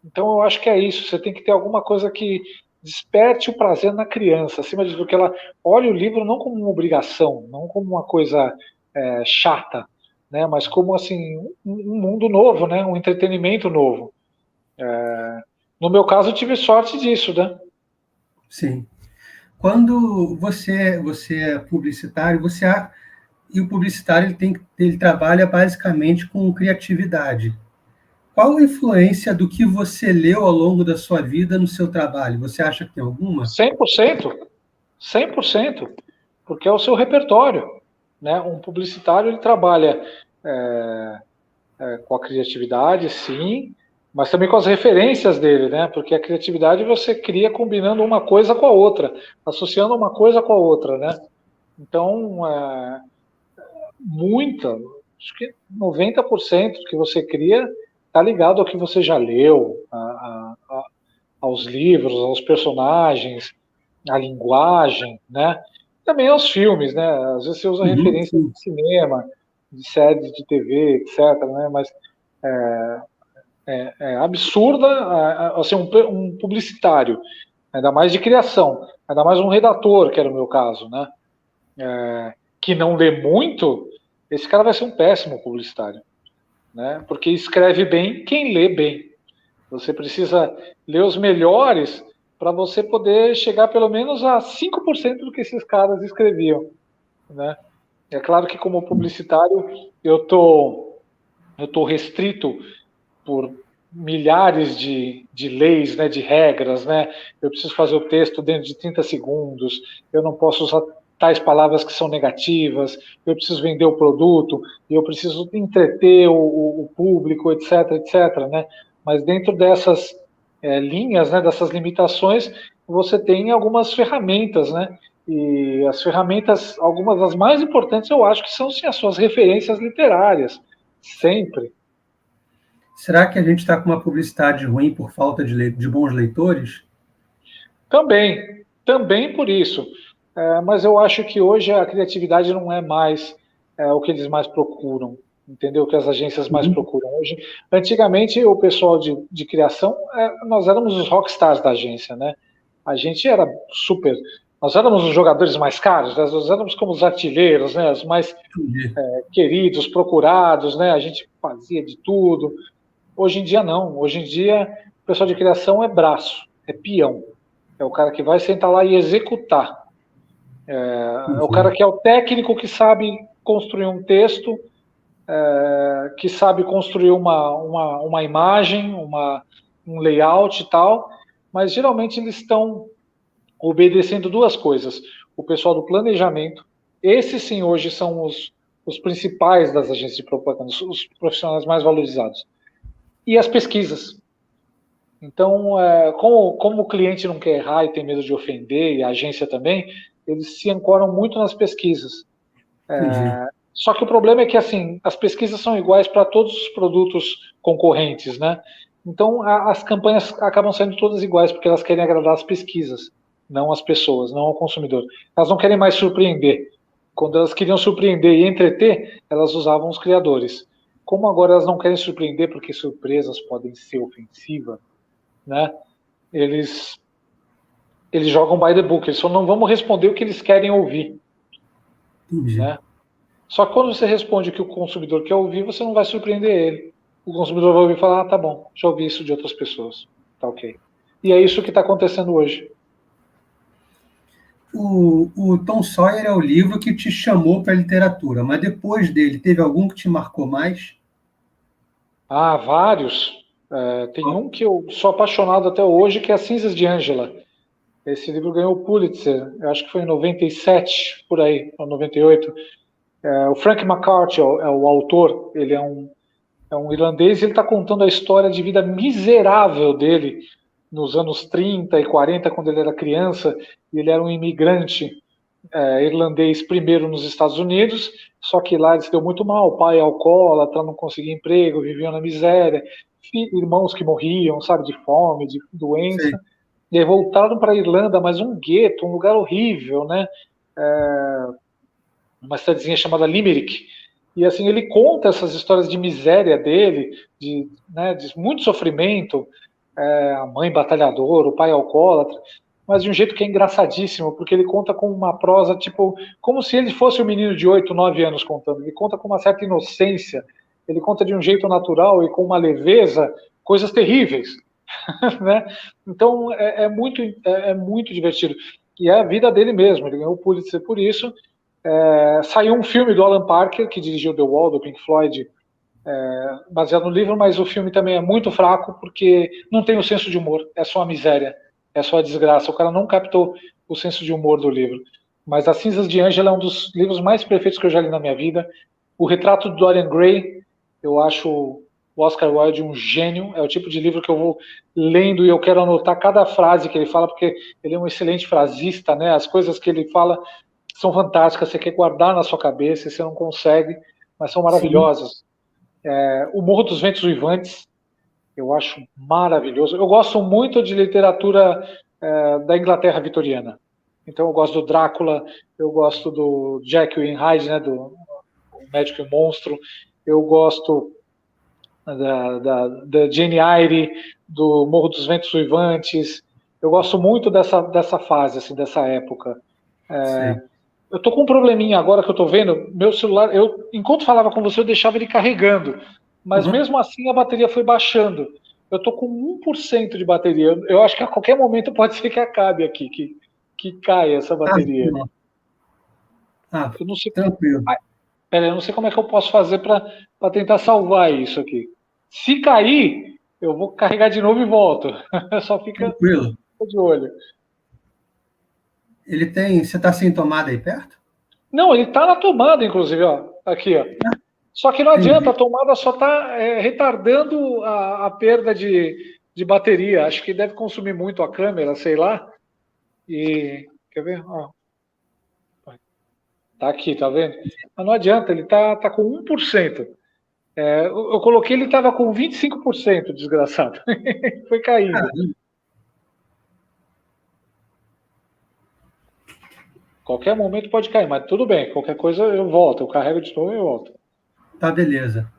Então eu acho que é isso. Você tem que ter alguma coisa que desperte o prazer na criança, acima de tudo que ela olhe o livro não como uma obrigação, não como uma coisa chata, né? Mas como assim um mundo novo, né? Um entretenimento novo. No meu caso, eu tive sorte disso, né? Sim. Quando você é publicitário, e o publicitário ele trabalha basicamente com criatividade. Qual a influência do que você leu ao longo da sua vida no seu trabalho? Você acha que tem alguma? 100%, 100%, porque é o seu repertório, né? Um publicitário ele trabalha com a criatividade, sim, mas também com as referências dele, né? Porque a criatividade você cria combinando uma coisa com a outra, associando uma coisa com a outra, né? Então, acho que 90% do que você cria está ligado ao que você já leu, aos livros, aos personagens, à linguagem, né? Também aos filmes, né? Às vezes você usa Uhum, referências sim. de cinema, de séries de TV, etc., né? Mas é absurda, assim, um publicitário, ainda mais de criação, ainda mais um redator, que era o meu caso, né? Que não lê muito, esse cara vai ser um péssimo publicitário, né? Porque escreve bem quem lê bem. Você precisa ler os melhores para você poder chegar pelo menos a 5% do que esses caras escreviam, né? É claro que como publicitário eu tô restrito por milhares de leis, né, de regras, né? Eu preciso fazer o texto dentro de 30 segundos, eu não posso usar tais palavras que são negativas, eu preciso vender o produto, eu preciso entreter o público, etc, etc, né? Mas dentro dessas linhas, né, dessas limitações, você tem algumas ferramentas, né? E as ferramentas, algumas das mais importantes, eu acho que são sim, as suas referências literárias, sempre. Será que a gente está com uma publicidade ruim por falta de bons leitores? Também por isso. Mas eu acho que hoje a criatividade não é mais o que eles mais procuram, entendeu? O que as agências mais Uhum. procuram hoje. Antigamente, o pessoal de criação, nós éramos os rockstars da agência, né? A gente era super. Nós éramos os jogadores mais caros, né? Nós éramos como os artilheiros, né? Os mais Entendi. queridos, procurados, né? A gente fazia de tudo. Hoje em dia, não. Hoje em dia, o pessoal de criação é braço, é peão. É o cara que vai sentar lá e executar. É o cara Entendi. que é o técnico que sabe construir um texto, que sabe construir uma imagem, um layout e tal, mas geralmente eles estão obedecendo duas coisas. O pessoal do planejamento, esses sim hoje são os principais das agências de propaganda, os profissionais mais valorizados. E as pesquisas. Então, como o cliente não quer errar e tem medo de ofender, e a agência também, eles se ancoram muito nas pesquisas. Entendi. Só que o problema é que assim, as pesquisas são iguais para todos os produtos concorrentes, né? Então, as campanhas acabam sendo todas iguais, porque elas querem agradar as pesquisas, não as pessoas, não ao consumidor. Elas não querem mais surpreender. Quando elas queriam surpreender e entreter, elas usavam os criadores. Como agora elas não querem surpreender, porque surpresas podem ser ofensivas, né? Eles, eles jogam by the book, eles só não vão responder o que eles querem ouvir, Entendi. né? Só que quando você responde o que o consumidor quer ouvir, você não vai surpreender ele. O consumidor vai ouvir e falar, tá bom, já ouvi isso de outras pessoas. Tá ok. E é isso que está acontecendo hoje. O Tom Sawyer é o livro que te chamou para a literatura, mas depois dele, teve algum que te marcou mais? Ah, vários. Tem um que eu sou apaixonado até hoje, que é As Cinzas de Angela. Esse livro ganhou o Pulitzer, eu acho que foi em 97, por aí, ou 98. O Frank McCarthy é o autor, ele é um irlandês e ele está contando a história de vida miserável dele nos anos 30 e 40, quando ele era criança, e ele era um imigrante irlandês primeiro nos Estados Unidos, só que lá ele se deu muito mal, o pai é alcoólatra, não conseguia emprego, viviam na miséria, irmãos que morriam, sabe, de fome, de Sei. doença, e aí voltaram para a Irlanda, mas um gueto, um lugar horrível, né, uma cidadezinha chamada Limerick, e assim, ele conta essas histórias de miséria dele, de muito sofrimento, a mãe batalhadora, o pai alcoólatra, mas de um jeito que é engraçadíssimo, porque ele conta com uma prosa, tipo, como se ele fosse um menino de 8, 9 anos contando. Ele conta com uma certa inocência, ele conta de um jeito natural e com uma leveza, coisas terríveis, né? Então, é muito divertido. E é a vida dele mesmo, ele ganhou o Pulitzer por isso. Saiu um filme do Alan Parker, que dirigiu The Wall, do Pink Floyd, baseado no livro, mas o filme também é muito fraco porque não tem o senso de humor, é só a miséria, é só a desgraça. O cara não captou o senso de humor do livro. Mas As Cinzas de Angela é um dos livros mais perfeitos que eu já li na minha vida. O Retrato do Dorian Gray, eu acho o Oscar Wilde um gênio, é o tipo de livro que eu vou lendo e eu quero anotar cada frase que ele fala, porque ele é um excelente frasista, né? As coisas que ele fala são fantásticas, você quer guardar na sua cabeça e você não consegue, mas são Sim. maravilhosas. O Morro dos Ventos Uivantes, eu acho maravilhoso. Eu gosto muito de literatura da Inglaterra vitoriana. Então eu gosto do Drácula, eu gosto do Jekyll e Hyde, né, do Médico e Monstro. Eu gosto da Jane Eyre, do Morro dos Ventos Uivantes. Eu gosto muito dessa fase, assim, dessa época. Sei. Eu tô com um probleminha agora que eu tô vendo. Meu celular, enquanto falava com você, eu deixava ele carregando. Mas Uhum. mesmo assim a bateria foi baixando. Eu tô com 1% de bateria. Eu acho que a qualquer momento pode ser que acabe aqui, que caia essa Ah, bateria. não. Ah, Eu não sei. tranquilo. Pera, eu não sei como é que eu posso fazer para tentar salvar isso aqui. Se cair, eu vou carregar de novo e volto. Só fica Tranquilo. de olho. Ele tem. Você está sem tomada aí perto? Não, ele tá na tomada, inclusive, ó. Aqui, ó. Só que não adianta, a Entendi. tomada só está retardando a perda de bateria. Acho que deve consumir muito a câmera, sei lá. E quer ver? Ó, tá aqui, tá vendo? Mas não adianta, ele tá com 1%. Eu coloquei, ele estava com 25%, desgraçado. Foi caindo. Caramba. Qualquer momento pode cair, mas tudo bem. Qualquer coisa eu volto, eu carrego de novo e eu volto. Tá, beleza.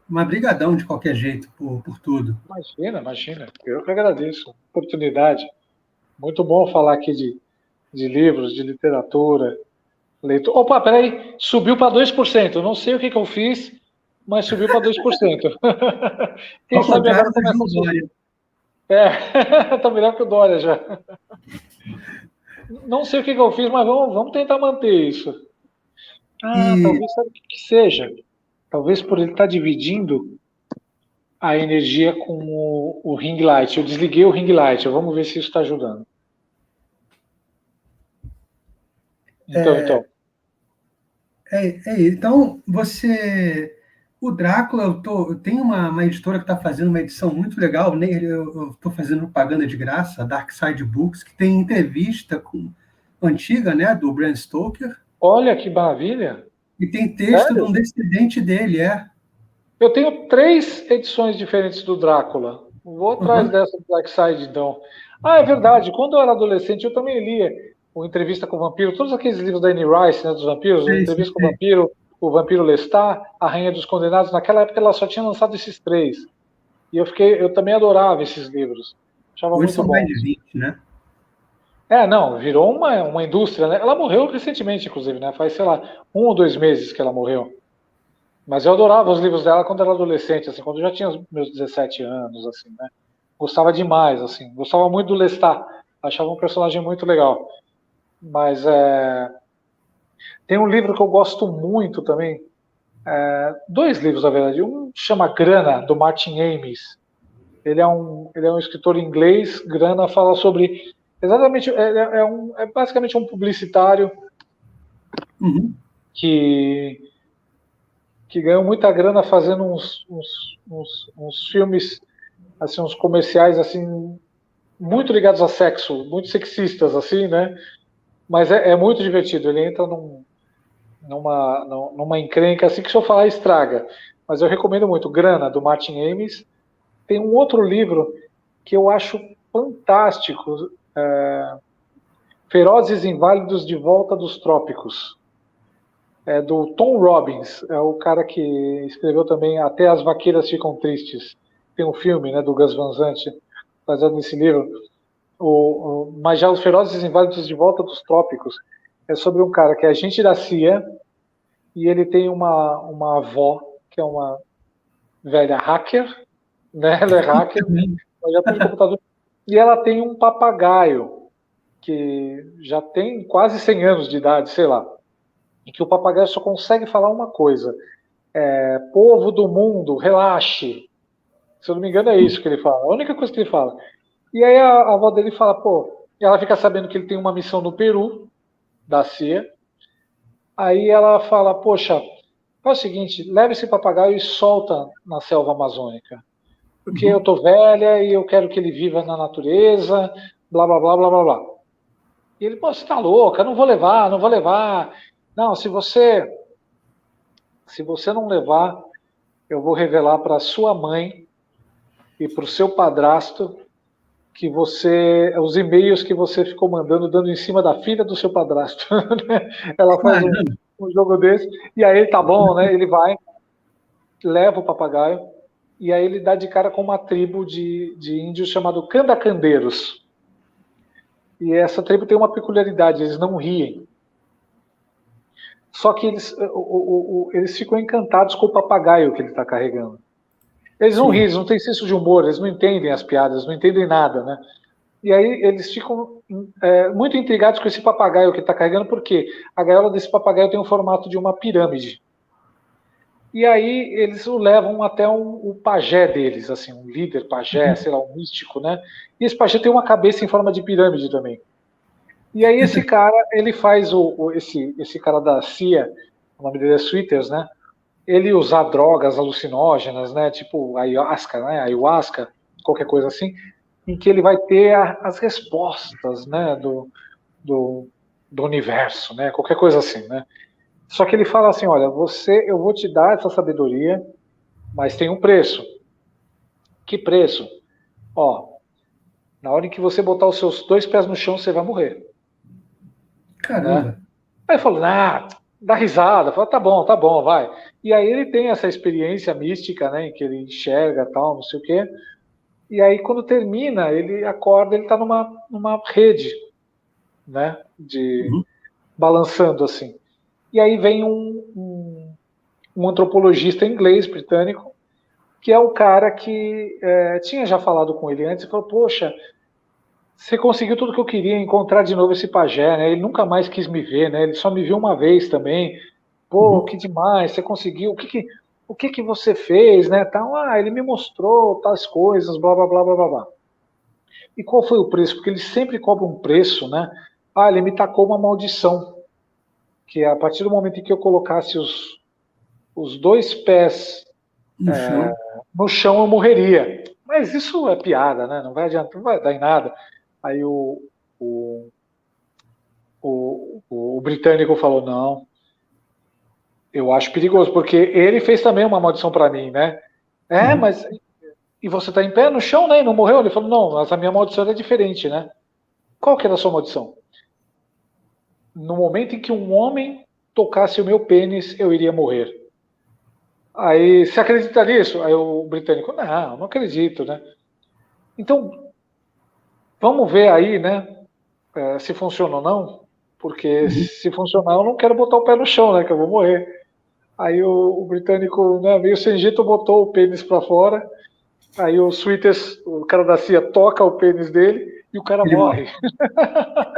Mas brigadão de qualquer jeito por tudo. Imagina, imagina. Eu que agradeço. Oportunidade. Muito bom falar aqui de livros, de literatura. Leitor. Opa, peraí. Subiu para 2%. Eu não sei o que eu fiz, mas subiu para 2%. Quem Ao sabe contrário agora do começa a João subir. Dória. Tá melhor que o Dória já. Não sei o que eu fiz, mas vamos tentar manter isso. Ah, E talvez sabe o que seja. Talvez por ele estar dividindo a energia com o ring light. Eu desliguei o ring light. Vamos ver se isso está ajudando. Então. então, você O Drácula, eu tenho uma editora que está fazendo uma edição muito legal, né? Eu estou fazendo propaganda de graça, a Dark Side Books, que tem entrevista antiga, né, do Bram Stoker, Olha que maravilha! e tem texto de Sério? um descendente dele, Eu tenho 3 edições diferentes do Drácula. Vou atrás Uhum. dessa do Black Side, então. Ah, é verdade. Quando eu era adolescente, eu também lia o Entrevista com o Vampiro, todos aqueles livros da Anne Rice, né, dos vampiros, o Sei, sei, Entrevista com sei. o Vampiro Lestat, A Rainha dos Condenados. Naquela época ela só tinha lançado esses 3. E eu também adorava esses livros. Achava Hoje muito são mais bons. de 20, né? Não, virou uma indústria, né? Ela morreu recentemente, inclusive, né? Faz, sei lá, 1 ou 2 meses que ela morreu. Mas eu adorava os livros dela quando era adolescente, assim, quando eu já tinha os meus 17 anos, assim, né? Gostava demais, assim. Gostava muito do Lestat. Achava um personagem muito legal. Mas tem um livro que eu gosto muito também. 2 livros, na verdade. Um chama Grana, do Martin Amis. Ele é um escritor inglês. Grana fala sobre... Exatamente, é basicamente um publicitário Uhum. que ganhou muita grana fazendo uns filmes, assim, uns comerciais, assim, muito ligados a sexo, muito sexistas, assim, né? Mas é muito divertido. Ele entra numa encrenca, assim, que se eu falar estraga. Mas eu recomendo muito. Grana, do Martin Amis. Tem um outro livro que eu acho fantástico, Ferozes Inválidos de Volta dos Trópicos. É do Tom Robbins, é o cara que escreveu também Até as Vaqueiras Ficam Tristes. Tem um filme, né, do Gus Van Sant, baseado nesse livro. Mas já Os Ferozes Inválidos de Volta dos Trópicos é sobre um cara que é agente da CIA e ele tem uma avó que é uma velha hacker, né? Ela é hacker, ela já tem computador. E ela tem um papagaio que já tem quase 100 anos de idade, sei lá, em que o papagaio só consegue falar uma coisa: povo do mundo, relaxe. Se eu não me engano, é isso que ele fala. A única coisa que ele fala. E aí a avó dele fala, pô, ela fica sabendo que ele tem uma missão no Peru, da CIA. Aí ela fala, poxa, faz o seguinte, leva esse papagaio e solta na selva amazônica. Porque eu Uhum. tô velha e eu quero que ele viva na natureza, blá, blá, blá, blá, blá, blá. E ele, pô, você tá louca, não vou levar, não vou levar. Não, se você não levar, eu vou revelar para sua mãe e para o seu padrasto que os e-mails que você ficou mandando, dando em cima da filha do seu padrasto. Ela faz Caramba. um jogo desse, e aí ele tá bom, né? Ele vai, leva o papagaio, e aí ele dá de cara com uma tribo de índios chamado Candacandeiros. E essa tribo tem uma peculiaridade, eles não riem. Só que eles ficam encantados com o papagaio que ele está carregando. Eles não riem, Sim. eles não têm senso de humor, eles não entendem as piadas, não entendem nada, né? E aí eles ficam muito intrigados com esse papagaio que está carregando, porque a gaiola desse papagaio tem o formato de uma pirâmide. E aí eles o levam até o pajé deles, assim, um líder pajé, sei lá, um místico, né? E esse pajé tem uma cabeça em forma de pirâmide também. E aí esse cara, ele faz esse cara da CIA, o nome dele é Sweeters, né? Ele usar drogas alucinógenas, né? Tipo ayahuasca, né? Ayahuasca, qualquer coisa assim, em que ele vai ter as respostas, né? Do, do universo, né? Qualquer coisa assim, né? Só que ele fala assim, olha, eu vou te dar essa sabedoria, mas tem um preço. Que preço? Ó, na hora em que você botar os seus 2 pés no chão, você vai morrer, né? Caramba. Aí falou, dá risada, fala, tá bom, vai. E aí ele tem essa experiência mística, né, em que ele enxerga tal, não sei o quê. E aí quando termina, ele acorda, ele tá numa rede, né, Uhum. balançando assim. E aí vem um antropologista inglês, britânico, que é o cara que tinha já falado com ele antes e falou, poxa, você conseguiu tudo que eu queria, encontrar de novo esse pajé, né? Ele nunca mais quis me ver, né? Ele só me viu uma vez também. Pô, Uhum. que demais, você conseguiu. O que que você fez, né? Tal, ele me mostrou tais coisas, blá, blá, blá, blá, blá, blá. E qual foi o preço? Porque ele sempre cobra um preço, né? Ele me tacou uma maldição, que a partir do momento em que eu colocasse os 2 pés No chão. No chão eu morreria. Mas isso é piada, né? Não vai adiantar, não vai dar em nada. Aí o britânico falou, não, eu acho perigoso, porque ele fez também uma maldição para mim, né? Mas e você tá em pé no chão, né? E não morreu? Ele falou, não, mas a minha maldição era diferente, né? Qual que era a sua maldição? No momento em que um homem tocasse o meu pênis, eu iria morrer. Aí, você acredita nisso? Aí o britânico, não acredito, né? Então, vamos ver aí, né? Se funciona ou não, porque se funcionar eu não quero botar o pé no chão, né? Que eu vou morrer. Aí o britânico, né, meio sem jeito, botou o pênis para fora. Aí o Sweeters, o cara da CIA, toca o pênis dele e o cara morre.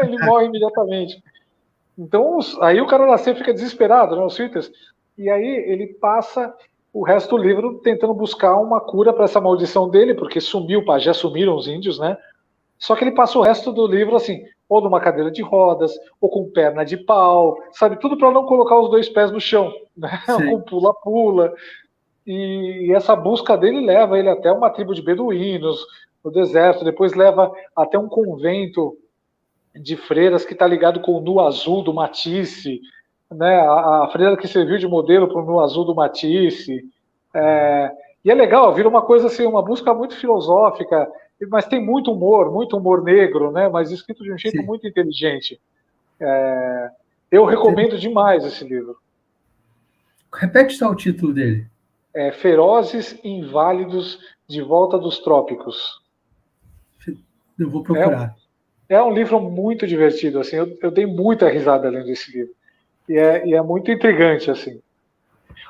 Ele morre imediatamente. Então, aí o cara da CIA fica desesperado, né, o Sweeters. E aí ele passa o resto do livro tentando buscar uma cura para essa maldição dele, porque sumiu, já sumiram os índios, né? Só que ele passa o resto do livro assim, ou numa cadeira de rodas, ou com perna de pau, sabe? Tudo para não colocar os dois pés no chão, né? Com pula-pula. E essa busca dele leva ele até uma tribo de beduínos no deserto, depois leva até um convento de freiras que está ligado com o Nu Azul do Matisse, né? A freira que serviu de modelo para o Nu Azul do Matisse. E é legal, vira uma coisa assim, uma busca muito filosófica, mas tem muito humor negro, né? Mas escrito de um jeito muito inteligente. Eu recomendo demais esse livro. Repete só o título dele. Ferozes Inválidos de Volta dos Trópicos. Eu vou procurar. É um livro muito divertido, assim. Eu dei muita risada lendo esse livro. E é muito intrigante, assim.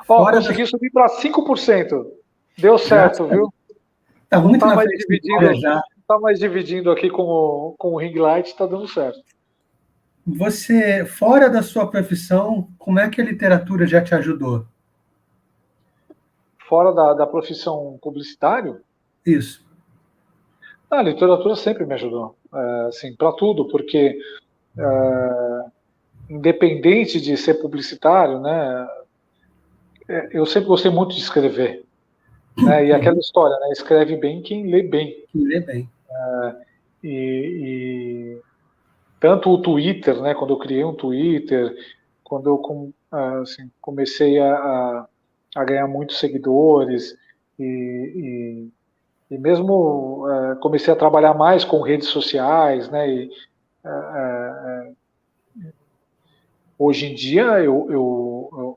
Consegui subir para 5%. Deu certo, viu? Tá muito não tá mais dividindo aqui com o ring light, tá dando certo. Você, fora da sua profissão, como é que a literatura já te ajudou? Fora da profissão publicitário? Isso. A literatura sempre me ajudou, assim, para tudo, porque independente de ser publicitário, né, eu sempre gostei muito de escrever, né, e aquela história, né, escreve bem quem lê bem. Quem lê bem. E tanto o Twitter, né, quando eu criei um Twitter, quando eu assim, comecei a ganhar muitos seguidores e mesmo comecei a trabalhar mais com redes sociais, né? Hoje em dia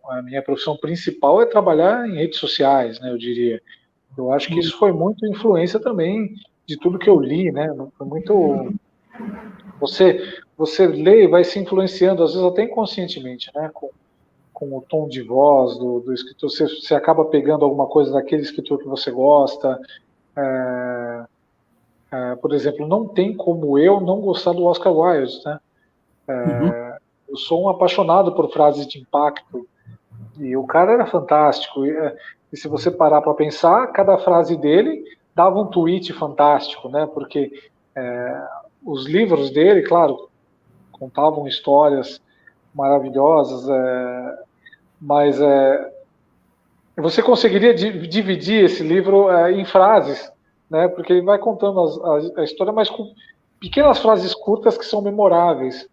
a minha profissão principal é trabalhar em redes sociais, né? Eu diria. Eu acho que isso foi muito influência também de tudo que eu li, né? Foi muito. Você lê e vai se influenciando, às vezes até inconscientemente, né? Com o tom de voz do escritor, você acaba pegando alguma coisa daquele escritor que você gosta. Por exemplo, não tem como eu não gostar do Oscar Wilde, né? Eu sou um apaixonado por frases de impacto e o cara era fantástico. E se você parar para pensar, cada frase dele dava um tweet fantástico, né? Porque os livros dele, claro, contavam histórias maravilhosas, mas você conseguiria dividir esse livro em frases, né? Porque ele vai contando a história, mas com pequenas frases curtas que são memoráveis.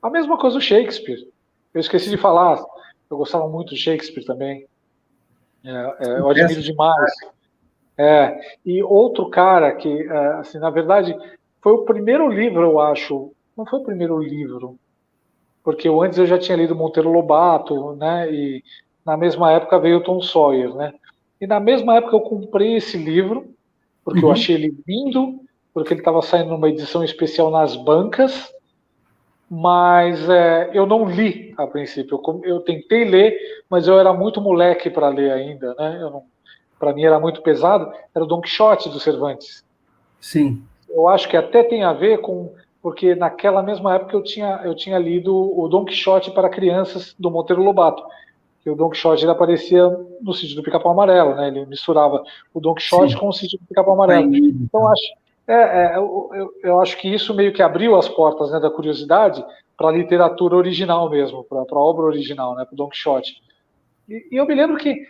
A mesma coisa do Shakespeare. Eu esqueci de falar, eu gostava muito do Shakespeare também. Eu admiro demais. E outro cara que, assim, na verdade, foi o primeiro livro, eu acho. Não foi o primeiro livro, porque antes eu já tinha lido Monteiro Lobato, né? E na mesma época veio o Tom Sawyer, né? E na mesma época eu comprei esse livro, porque eu achei ele lindo, porque ele estava saindo numa edição especial nas bancas, mas eu não li a princípio. Eu tentei ler, mas eu era muito moleque para ler ainda, né? Para mim era muito pesado. Era o Don Quixote do Cervantes. Sim. Eu acho que até tem a ver com porque naquela mesma época eu tinha lido o Don Quixote para crianças do Monteiro Lobato. Que o Don Quixote ele aparecia no sítio do Pica-Pau Amarelo, né? Ele misturava o Don Quixote com o sítio do Pica-Pau Amarelo. Então eu acho que isso meio que abriu as portas, né, da curiosidade para a literatura original mesmo, para a obra original, né, para o Don Quixote. E eu me lembro que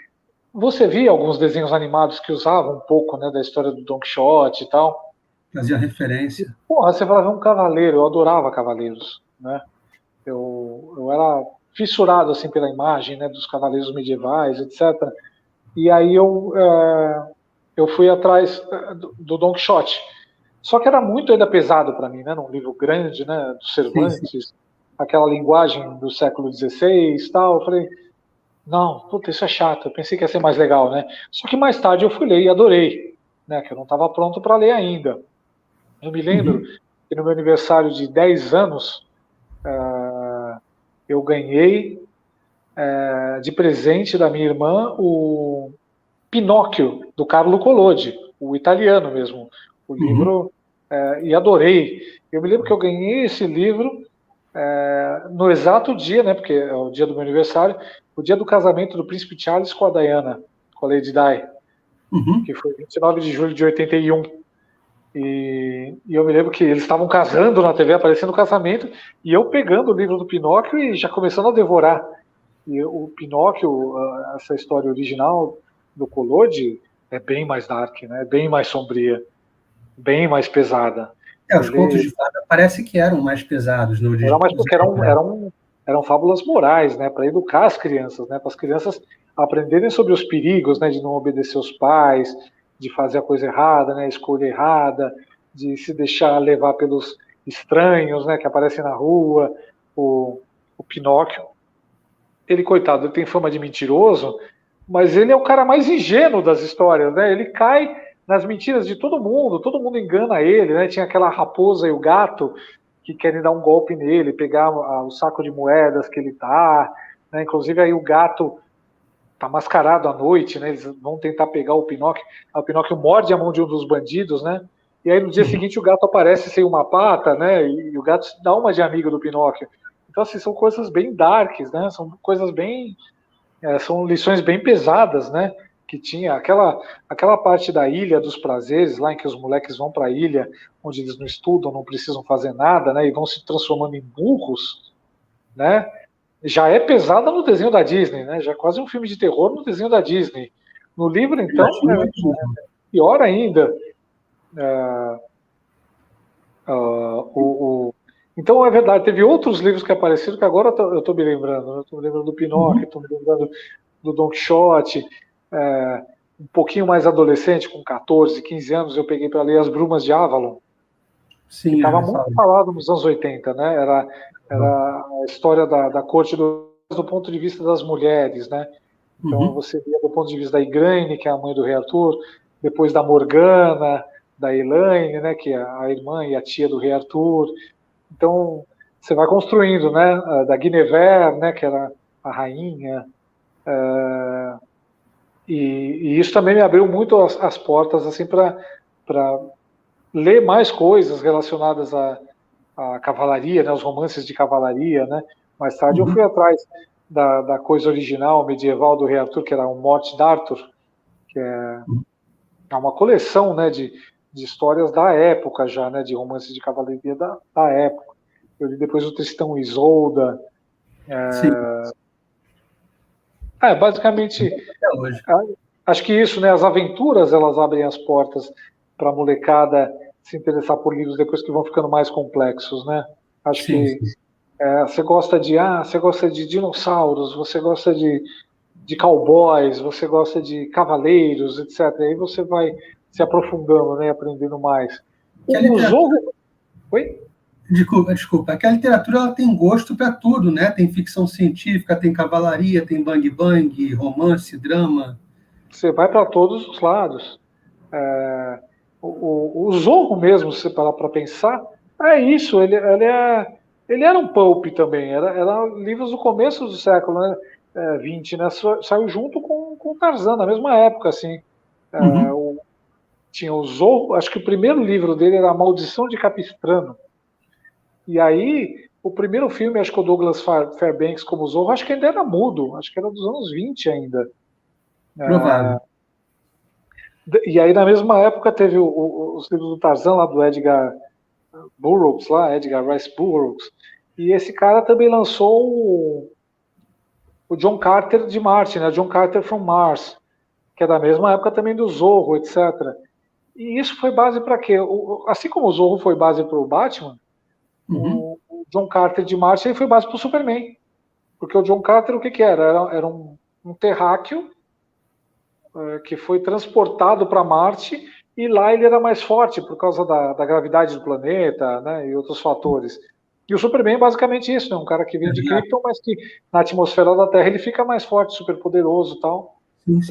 Você via alguns desenhos animados que usavam um pouco, né, da história do Don Quixote e tal. Fazia referência. Porra, você falava um cavaleiro, eu adorava cavaleiros, né? Eu era fissurado assim pela imagem, né, dos cavaleiros medievais, etc. E aí eu fui atrás do Don Quixote. Só que era muito ainda pesado para mim, né? Num livro grande, né? Do Sim, sim. Cervantes, aquela linguagem do século XVI e tal. Eu falei, não, puta, isso é chato. Eu pensei que ia ser mais legal, né? Só que mais tarde eu fui ler e adorei, né? Que eu não estava pronto para ler ainda. Eu me lembro Uhum. que no meu aniversário de 10 anos, eu ganhei de presente da minha irmã o Pinóquio, do Carlo Collodi, o italiano mesmo. O Uhum. livro, e adorei. Eu me lembro que eu ganhei esse livro no exato dia, né, porque é o dia do meu aniversário, o dia do casamento do príncipe Charles com a Diana, com a Lady Di, Uhum. que foi 29 de julho de 81. E eu me lembro que eles estavam casando na TV, aparecendo o casamento, e eu pegando o livro do Pinóquio e já começando a devorar. E o Pinóquio, essa história original do Collodi, é bem mais dark, né? Bem mais sombria, bem mais pesada. Os contos Ele de fada parece que eram mais pesados no era origem. mais porque eram fábulas morais, né? Para educar as crianças, né? Para as crianças aprenderem sobre os perigos, né? De não obedecer os pais, de fazer a coisa errada, né? A escolha errada, de se deixar levar pelos estranhos, né? Que aparecem na rua. O Pinóquio, ele, coitado, ele tem fama de mentiroso, mas ele é o cara mais ingênuo das histórias, né? Ele cai nas mentiras de todo mundo engana ele, né? Tinha aquela raposa e o gato que querem dar um golpe nele, pegar o saco de moedas que ele tá, né? Inclusive aí o gato tá mascarado à noite, né? Eles vão tentar pegar o Pinóquio, o Pinóquio morde a mão de um dos bandidos, né? E aí no dia Uhum. seguinte o gato aparece sem uma pata, né? E o gato dá uma de amigo do Pinóquio. Então, assim, são coisas bem darks, né? São coisas bem. São lições bem pesadas, né? Que tinha aquela parte da Ilha dos Prazeres, lá em que os moleques vão para a ilha, onde eles não estudam, não precisam fazer nada, né? E vão se transformando em burros, né? Já é pesada no desenho da Disney, né? Já é quase um filme de terror no desenho da Disney. No livro, então, Imagino, é imagino. pior ainda. Uh, Então, é verdade, teve outros livros que apareceram que agora eu estou me lembrando. Né? Estou me lembrando do Pinóquio, Uhum. estou me lembrando do Don Quixote. Um pouquinho mais adolescente, com 14, 15 anos, eu peguei para ler As Brumas de Avalon, que Sim, eu estava já muito falo. falado nos anos 80, né? Era a história da corte do ponto de vista das mulheres, né? Então Uhum. você via do ponto de vista da Igraine, que é a mãe do rei Arthur, depois da Morgana, da Elaine, né, que é a irmã e a tia do rei Arthur. Então você vai construindo, né, da Guinevere, né, que era a rainha, e isso também me abriu muito as portas assim para ler mais coisas relacionadas à cavalaria, né, os romances de cavalaria, né. Mais tarde eu Uhum. fui atrás da coisa original medieval do rei Arthur, que era o Morte d'Arthur, que Uhum. é uma coleção, né, de histórias da época já, né, de romances de cavalaria da época. Eu li depois o Tristão e Isolda. Sim, Basicamente, até hoje. acho que isso, né, as aventuras, elas abrem as portas para a molecada se interessar por livros depois que vão ficando mais complexos, né? Acho Sim, que sim. você gosta de dinossauros, você gosta de cowboys, você gosta de cavaleiros, etc. Aí você vai se aprofundando, né, aprendendo mais. Que a O literatura, Zorro. Oi? desculpa, é que a literatura ela tem gosto para tudo, né? Tem ficção científica, tem cavalaria, tem bang bang, romance, drama. Você vai para todos os lados. O Zorro mesmo, se parar para pensar, é isso. Ele era um pulp também. Era livros do começo do século, né, 20, né? Saiu junto com o Tarzan, na mesma época, assim. Uhum. Tinha o Zorro, acho que o primeiro livro dele era A Maldição de Capistrano. E aí, o primeiro filme, acho que o Douglas Fairbanks como Zorro, acho que ainda era mudo, acho que era dos anos 20 ainda. Provável. E aí, na mesma época, teve os livros do Tarzan, lá do Edgar Burroughs, lá, Edgar Rice Burroughs, e esse cara também lançou o John Carter de Marte, né? John Carter from Mars, que é da mesma época também do Zorro, etc. E isso foi base para quê? Assim como o Zorro foi base para o Batman, o John Carter de Marte ele foi base para o Superman. Porque o John Carter, o que, que era? Era um terráqueo que foi transportado para Marte e lá ele era mais forte por causa da gravidade do planeta, né, e outros fatores. E o Superman é basicamente isso, né, um cara que vem de Krypton, mas que na atmosfera da Terra ele fica mais forte, super poderoso e tal.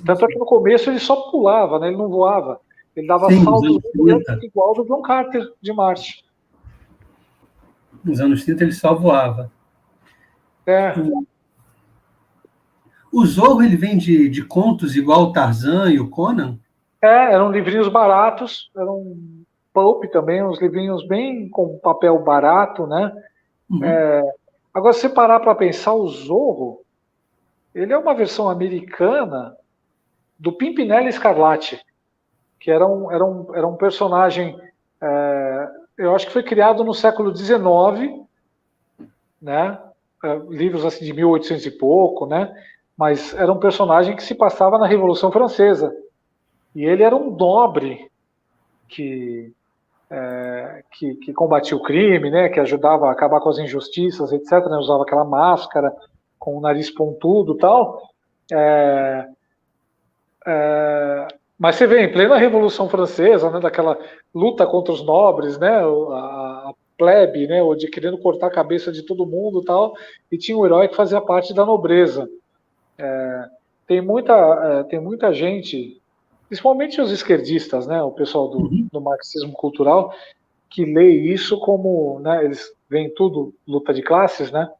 Tanto é que no começo ele só pulava, né, ele não voava. Ele dava saltos muito grandes, igual do John Carter de Marte. Nos anos 30 ele só voava. O Zorro ele vem de contos igual o Tarzan e o Conan? Eram livrinhos baratos, eram pulp também, uns livrinhos bem com papel barato, né? Agora, se você parar para pensar, o Zorro, ele é uma versão americana do Pimpinela Escarlate, que era um personagem, eu acho que foi criado no século XIX, né? Livros assim de 1800 e pouco, né? Mas era um personagem que se passava na Revolução Francesa. E ele era um nobre que combatia o crime, né? Que ajudava a acabar com as injustiças, etc. Né? Usava aquela máscara com o nariz pontudo e tal. Mas você vê, em plena Revolução Francesa, né, daquela luta contra os nobres, né, a plebe, né, ou de querendo cortar a cabeça de todo mundo e tal, e tinha um herói que fazia parte da nobreza. Tem muita gente, principalmente os esquerdistas, né, o pessoal do marxismo cultural, que lê isso como, né, eles veem tudo luta de classes, né?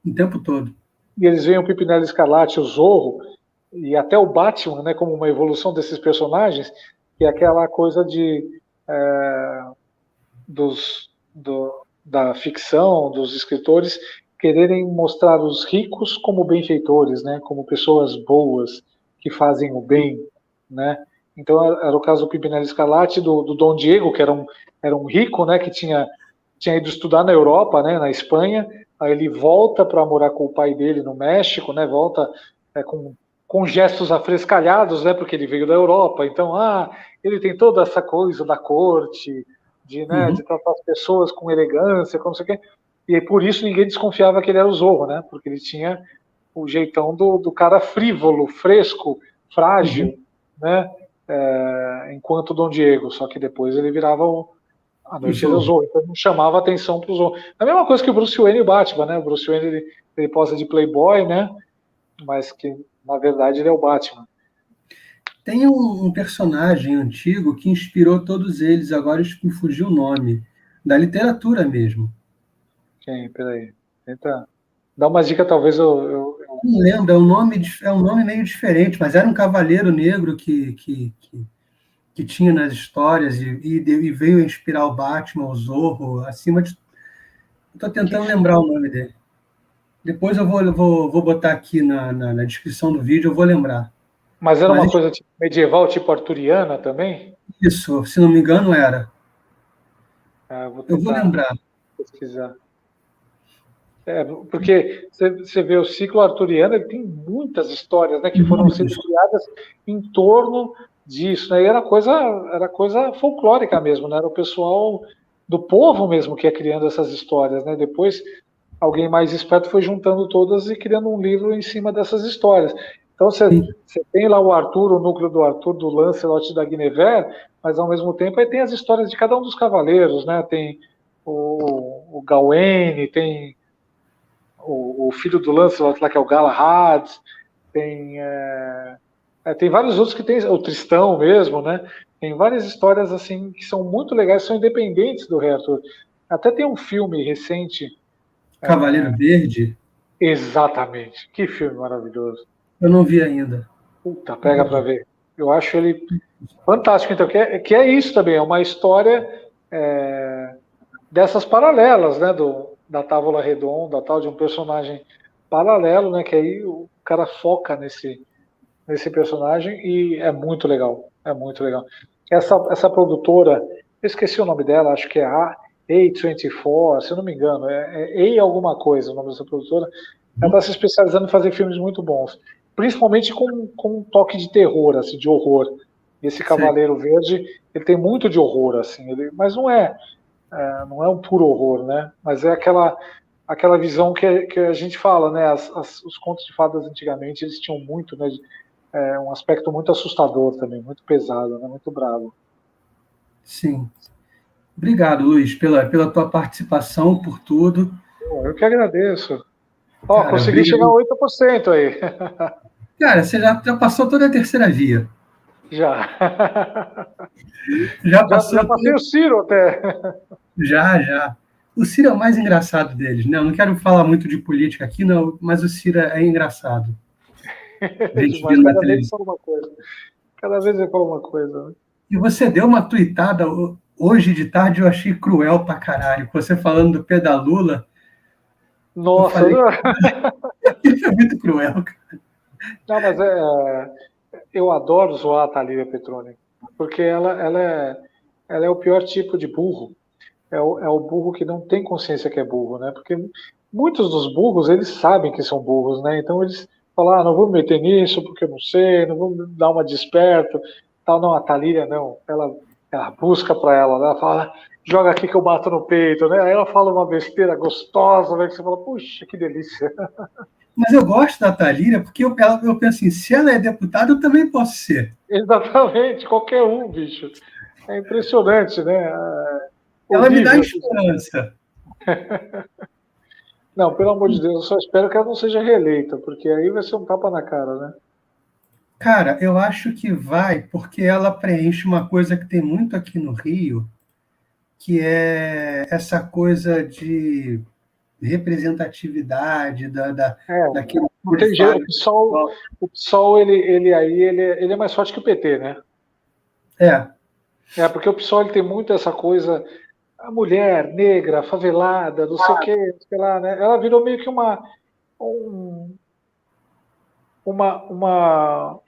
O tempo todo. E eles veem o Pimpinela Escarlate, o Zorro, e até o Batman, né, como uma evolução desses personagens, que é aquela coisa da ficção, dos escritores, quererem mostrar os ricos como benfeitores, né, como pessoas boas, que fazem o bem, né. Então era o caso do Pimpinela Escarlate, do Dom Diego, que era um rico, né, que tinha ido estudar na Europa, né, na Espanha, aí ele volta para morar com o pai dele no México, né, volta com gestos afrescalhados, né, porque ele veio da Europa, então, ele tem toda essa coisa da corte, de tratar as pessoas com elegância, como sei o quê, e por isso ninguém desconfiava que ele era o Zorro, né, porque ele tinha o jeitão do cara frívolo, fresco, frágil, né, enquanto Dom Diego, só que depois ele virava a noite do Zorro, então não chamava atenção para o Zorro. A mesma coisa que o Bruce Wayne e o Batman, né, o Bruce Wayne ele posa de playboy, né, mas que na verdade ele é o Batman. Tem um personagem antigo que inspirou todos eles, agora me fugiu o nome, da literatura mesmo. Quem? Peraí. Tenta dar uma dica, talvez eu... Não lembro, é um nome meio diferente, mas era um cavaleiro negro que tinha nas histórias e veio a inspirar o Batman, o Zorro, acima de... Estou tentando lembrar o nome dele. Depois eu vou botar aqui na descrição do vídeo, eu vou lembrar. Mas era uma coisa tipo medieval, tipo arturiana também? Isso, se não me engano, era. Eu vou lembrar. Pesquisar. Porque você vê o ciclo arturiano, ele tem muitas histórias, né, que foram sendo criadas em torno disso, né, e era coisa folclórica mesmo, né, era o pessoal do povo mesmo que ia criando essas histórias, né, depois alguém mais esperto foi juntando todas e criando um livro em cima dessas histórias. Então você tem lá o Arthur, o núcleo do Arthur, do Lancelot da Guinevere, mas ao mesmo tempo aí tem as histórias de cada um dos cavaleiros, né, tem o Gawain, tem o filho do Lancelot lá, que é o Galahad, tem vários outros que tem, o Tristão mesmo, né? Tem várias histórias assim que são muito legais, são independentes do Rei Arthur. Até tem um filme recente. Cavaleiro Verde? Exatamente. Que filme maravilhoso. Eu não vi ainda. Puta, pega pra ver. Eu acho ele fantástico. Então, que é isso também, é uma história dessas paralelas, né? Da Távola Redonda, tal, de um personagem paralelo, né? Que aí o cara foca nesse personagem e é muito legal. É muito legal. Essa produtora, eu esqueci o nome dela, acho que é a A24, se eu não me engano, A alguma coisa, o nome dessa produtora. Ela está se especializando em fazer filmes muito bons. principalmente com um toque de terror, assim, de horror. Esse Cavaleiro Verde, ele tem muito de horror, assim, mas não é um puro horror, né? Mas é aquela visão que a gente fala, né? Os contos de fadas antigamente, eles tinham muito, né? Um aspecto muito assustador também, muito pesado, né? Muito bravo. Sim. Obrigado, Luiz, pela tua participação, por tudo. Eu que agradeço. Ó, Cara, consegui chegar a obrigado. 8% aí. Cara, você já passou toda a terceira via. Já. Já Já passou passei o Ciro até. Já. O Ciro é o mais engraçado deles, né? Eu não quero falar muito de política aqui, não, mas o Ciro é engraçado. A gente Demais, vendo na cada vez ele televisão. fala uma coisa. Cada vez ele fala uma coisa, né? E você deu uma tuitada hoje de tarde, eu achei cruel pra caralho. Você falando do Pedalula, eu Nossa, falei, isso é muito cruel, cara. não, mas eu adoro zoar a Thalíria Petroni, porque ela é o pior tipo de burro. É o burro que não tem consciência que é burro, né? Porque muitos dos burros, eles sabem que são burros, né? Então eles falam, não vou me meter nisso porque eu não sei, não vou dar uma desperto, tal. Não, a Thalíria não, ela busca para ela, né? Ela fala, joga aqui que eu bato no peito, né? Aí ela fala uma besteira gostosa, né? Que você fala, puxa, que delícia. Mas eu gosto da Thalíria porque eu penso assim, se ela é deputada, eu também posso ser. Exatamente, qualquer um, bicho. É impressionante, né? Ela me dá Horrível. esperança. Não, pelo amor de Deus, eu só espero que ela não seja reeleita, porque aí vai ser um tapa na cara, né? Cara, eu acho que vai, porque ela preenche uma coisa que tem muito aqui no Rio, que é essa coisa de representatividade É, daquilo não que tem jeito. fala. O PSOL ele é mais forte que o PT, né? É, Porque o PSOL ele tem muito essa coisa, a mulher negra, favelada, não sei o que, sei lá, né? Ela virou meio que um- uma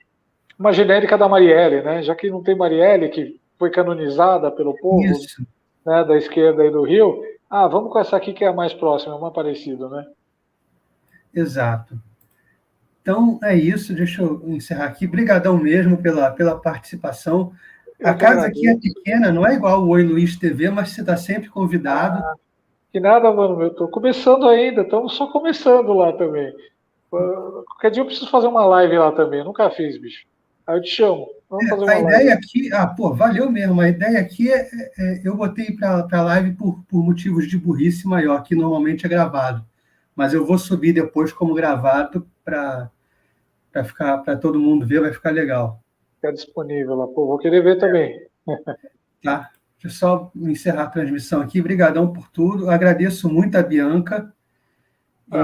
genérica da Marielle, né? Já que não tem Marielle, que foi canonizada pelo povo, isso, né, da esquerda aí do Rio, vamos com essa aqui que é a mais próxima, é uma parecida, né? exato. Então é isso, deixa eu encerrar aqui. Brigadão mesmo pela participação. A Eu que casa aqui é agradeço. pequena, não é igual o Oi Luiz TV, mas você está sempre convidado. Que nada, mano, eu tô começando ainda, estamos só começando lá também. Qualquer dia eu preciso fazer uma live lá também, eu nunca fiz, bicho. Aí eu te chamo, vamos fazer A uma live. ideia aqui, pô, valeu mesmo. A ideia aqui eu botei para a live por motivos de burrice maior, que normalmente é gravado. Mas eu vou subir depois como gravado para ficar para todo mundo ver, vai ficar legal. Ficar disponível lá. Pô, vou querer ver também. Tá? Deixa eu só encerrar a transmissão aqui. Obrigadão por tudo. Agradeço muito a Bianca. E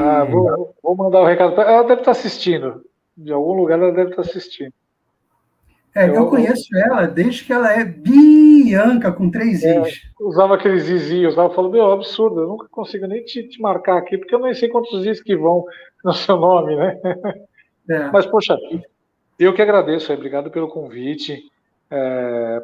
Vou mandar o recado pra ela. Ela deve estar assistindo. De algum lugar ela deve estar assistindo. eu conheço ela desde que ela é Bianca com 3 is. Usava aqueles zizinhos lá, eu falo, meu, absurdo, eu nunca consigo nem te marcar aqui, porque eu nem sei quantos zis que vão no seu nome, né? É, Mas, poxa, eu que agradeço aí, obrigado pelo convite.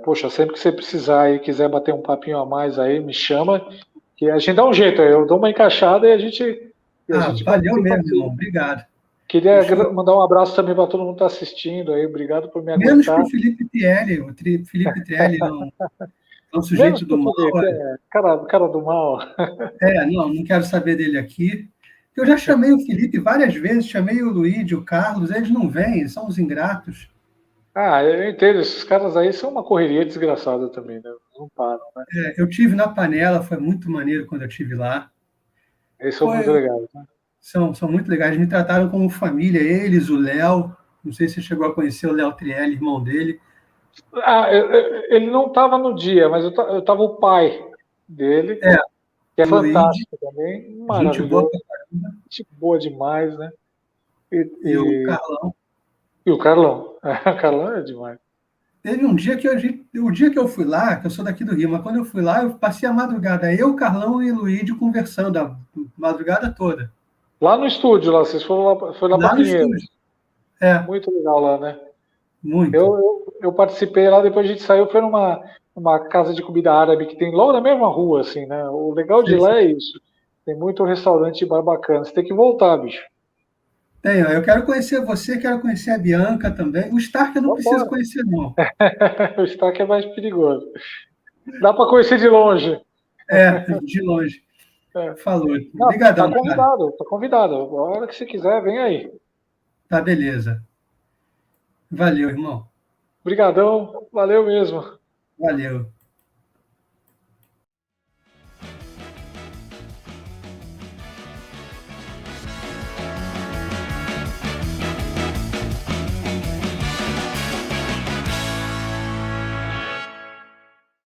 Poxa, sempre que você precisar e quiser bater um papinho a mais aí, me chama, que a gente dá um jeito, eu dou uma encaixada e a gente valeu participa mesmo, irmão. aqui. Obrigado. Queria Deixa eu... mandar um abraço também para todo mundo que está assistindo aí, obrigado por me Menos para aguentar. o Felipe Trielli. Felipe Trielli é um Menos sujeito pro do mal. Felipe, cara do mal. Não quero saber dele aqui. Eu já chamei o Felipe várias vezes, chamei o Luigi, o Carlos, eles não vêm, são os ingratos. Eu entendo, esses caras aí são uma correria desgraçada também, né? Não param, né? Eu tive na Panela, foi muito maneiro quando eu tive lá. Eles são muito Foi, legais, né? são muito legais, me trataram como família, eles, o Léo, não sei se você chegou a conhecer o Léo Trielli, irmão dele. Ele não estava no dia, mas eu tava o pai dele, É, que é o Luigi, fantástico também, gente boa maravilhoso, pra caramba, gente boa demais, né? E, e o e, Carlão. e o Carlão, o Carlão é demais. Teve um dia o dia que eu fui lá, que eu sou daqui do Rio, mas quando eu fui lá, eu passei a madrugada, eu, Carlão e o Luigi conversando a madrugada toda. Lá no estúdio, lá, vocês foram lá, foi lá para Lá no estúdio. Pinheiros. É, Muito legal lá, né? muito. Eu participei lá, depois a gente saiu, foi numa casa de comida árabe que tem logo na mesma rua, assim, né? O legal de Sei, lá sei. é isso. Tem muito restaurante e bar bacana. Você tem que voltar, bicho. Tenho. Eu quero conhecer você, quero conhecer a Bianca também. O Stark eu não Vamos preciso embora. conhecer, não. O Stark é mais perigoso. Dá para conhecer de longe. É, de longe. É. Falou. Não, Obrigadão, cara. tá convidado. A hora que você quiser, vem aí. Tá, beleza. Valeu, irmão. Obrigadão, valeu mesmo. Valeu.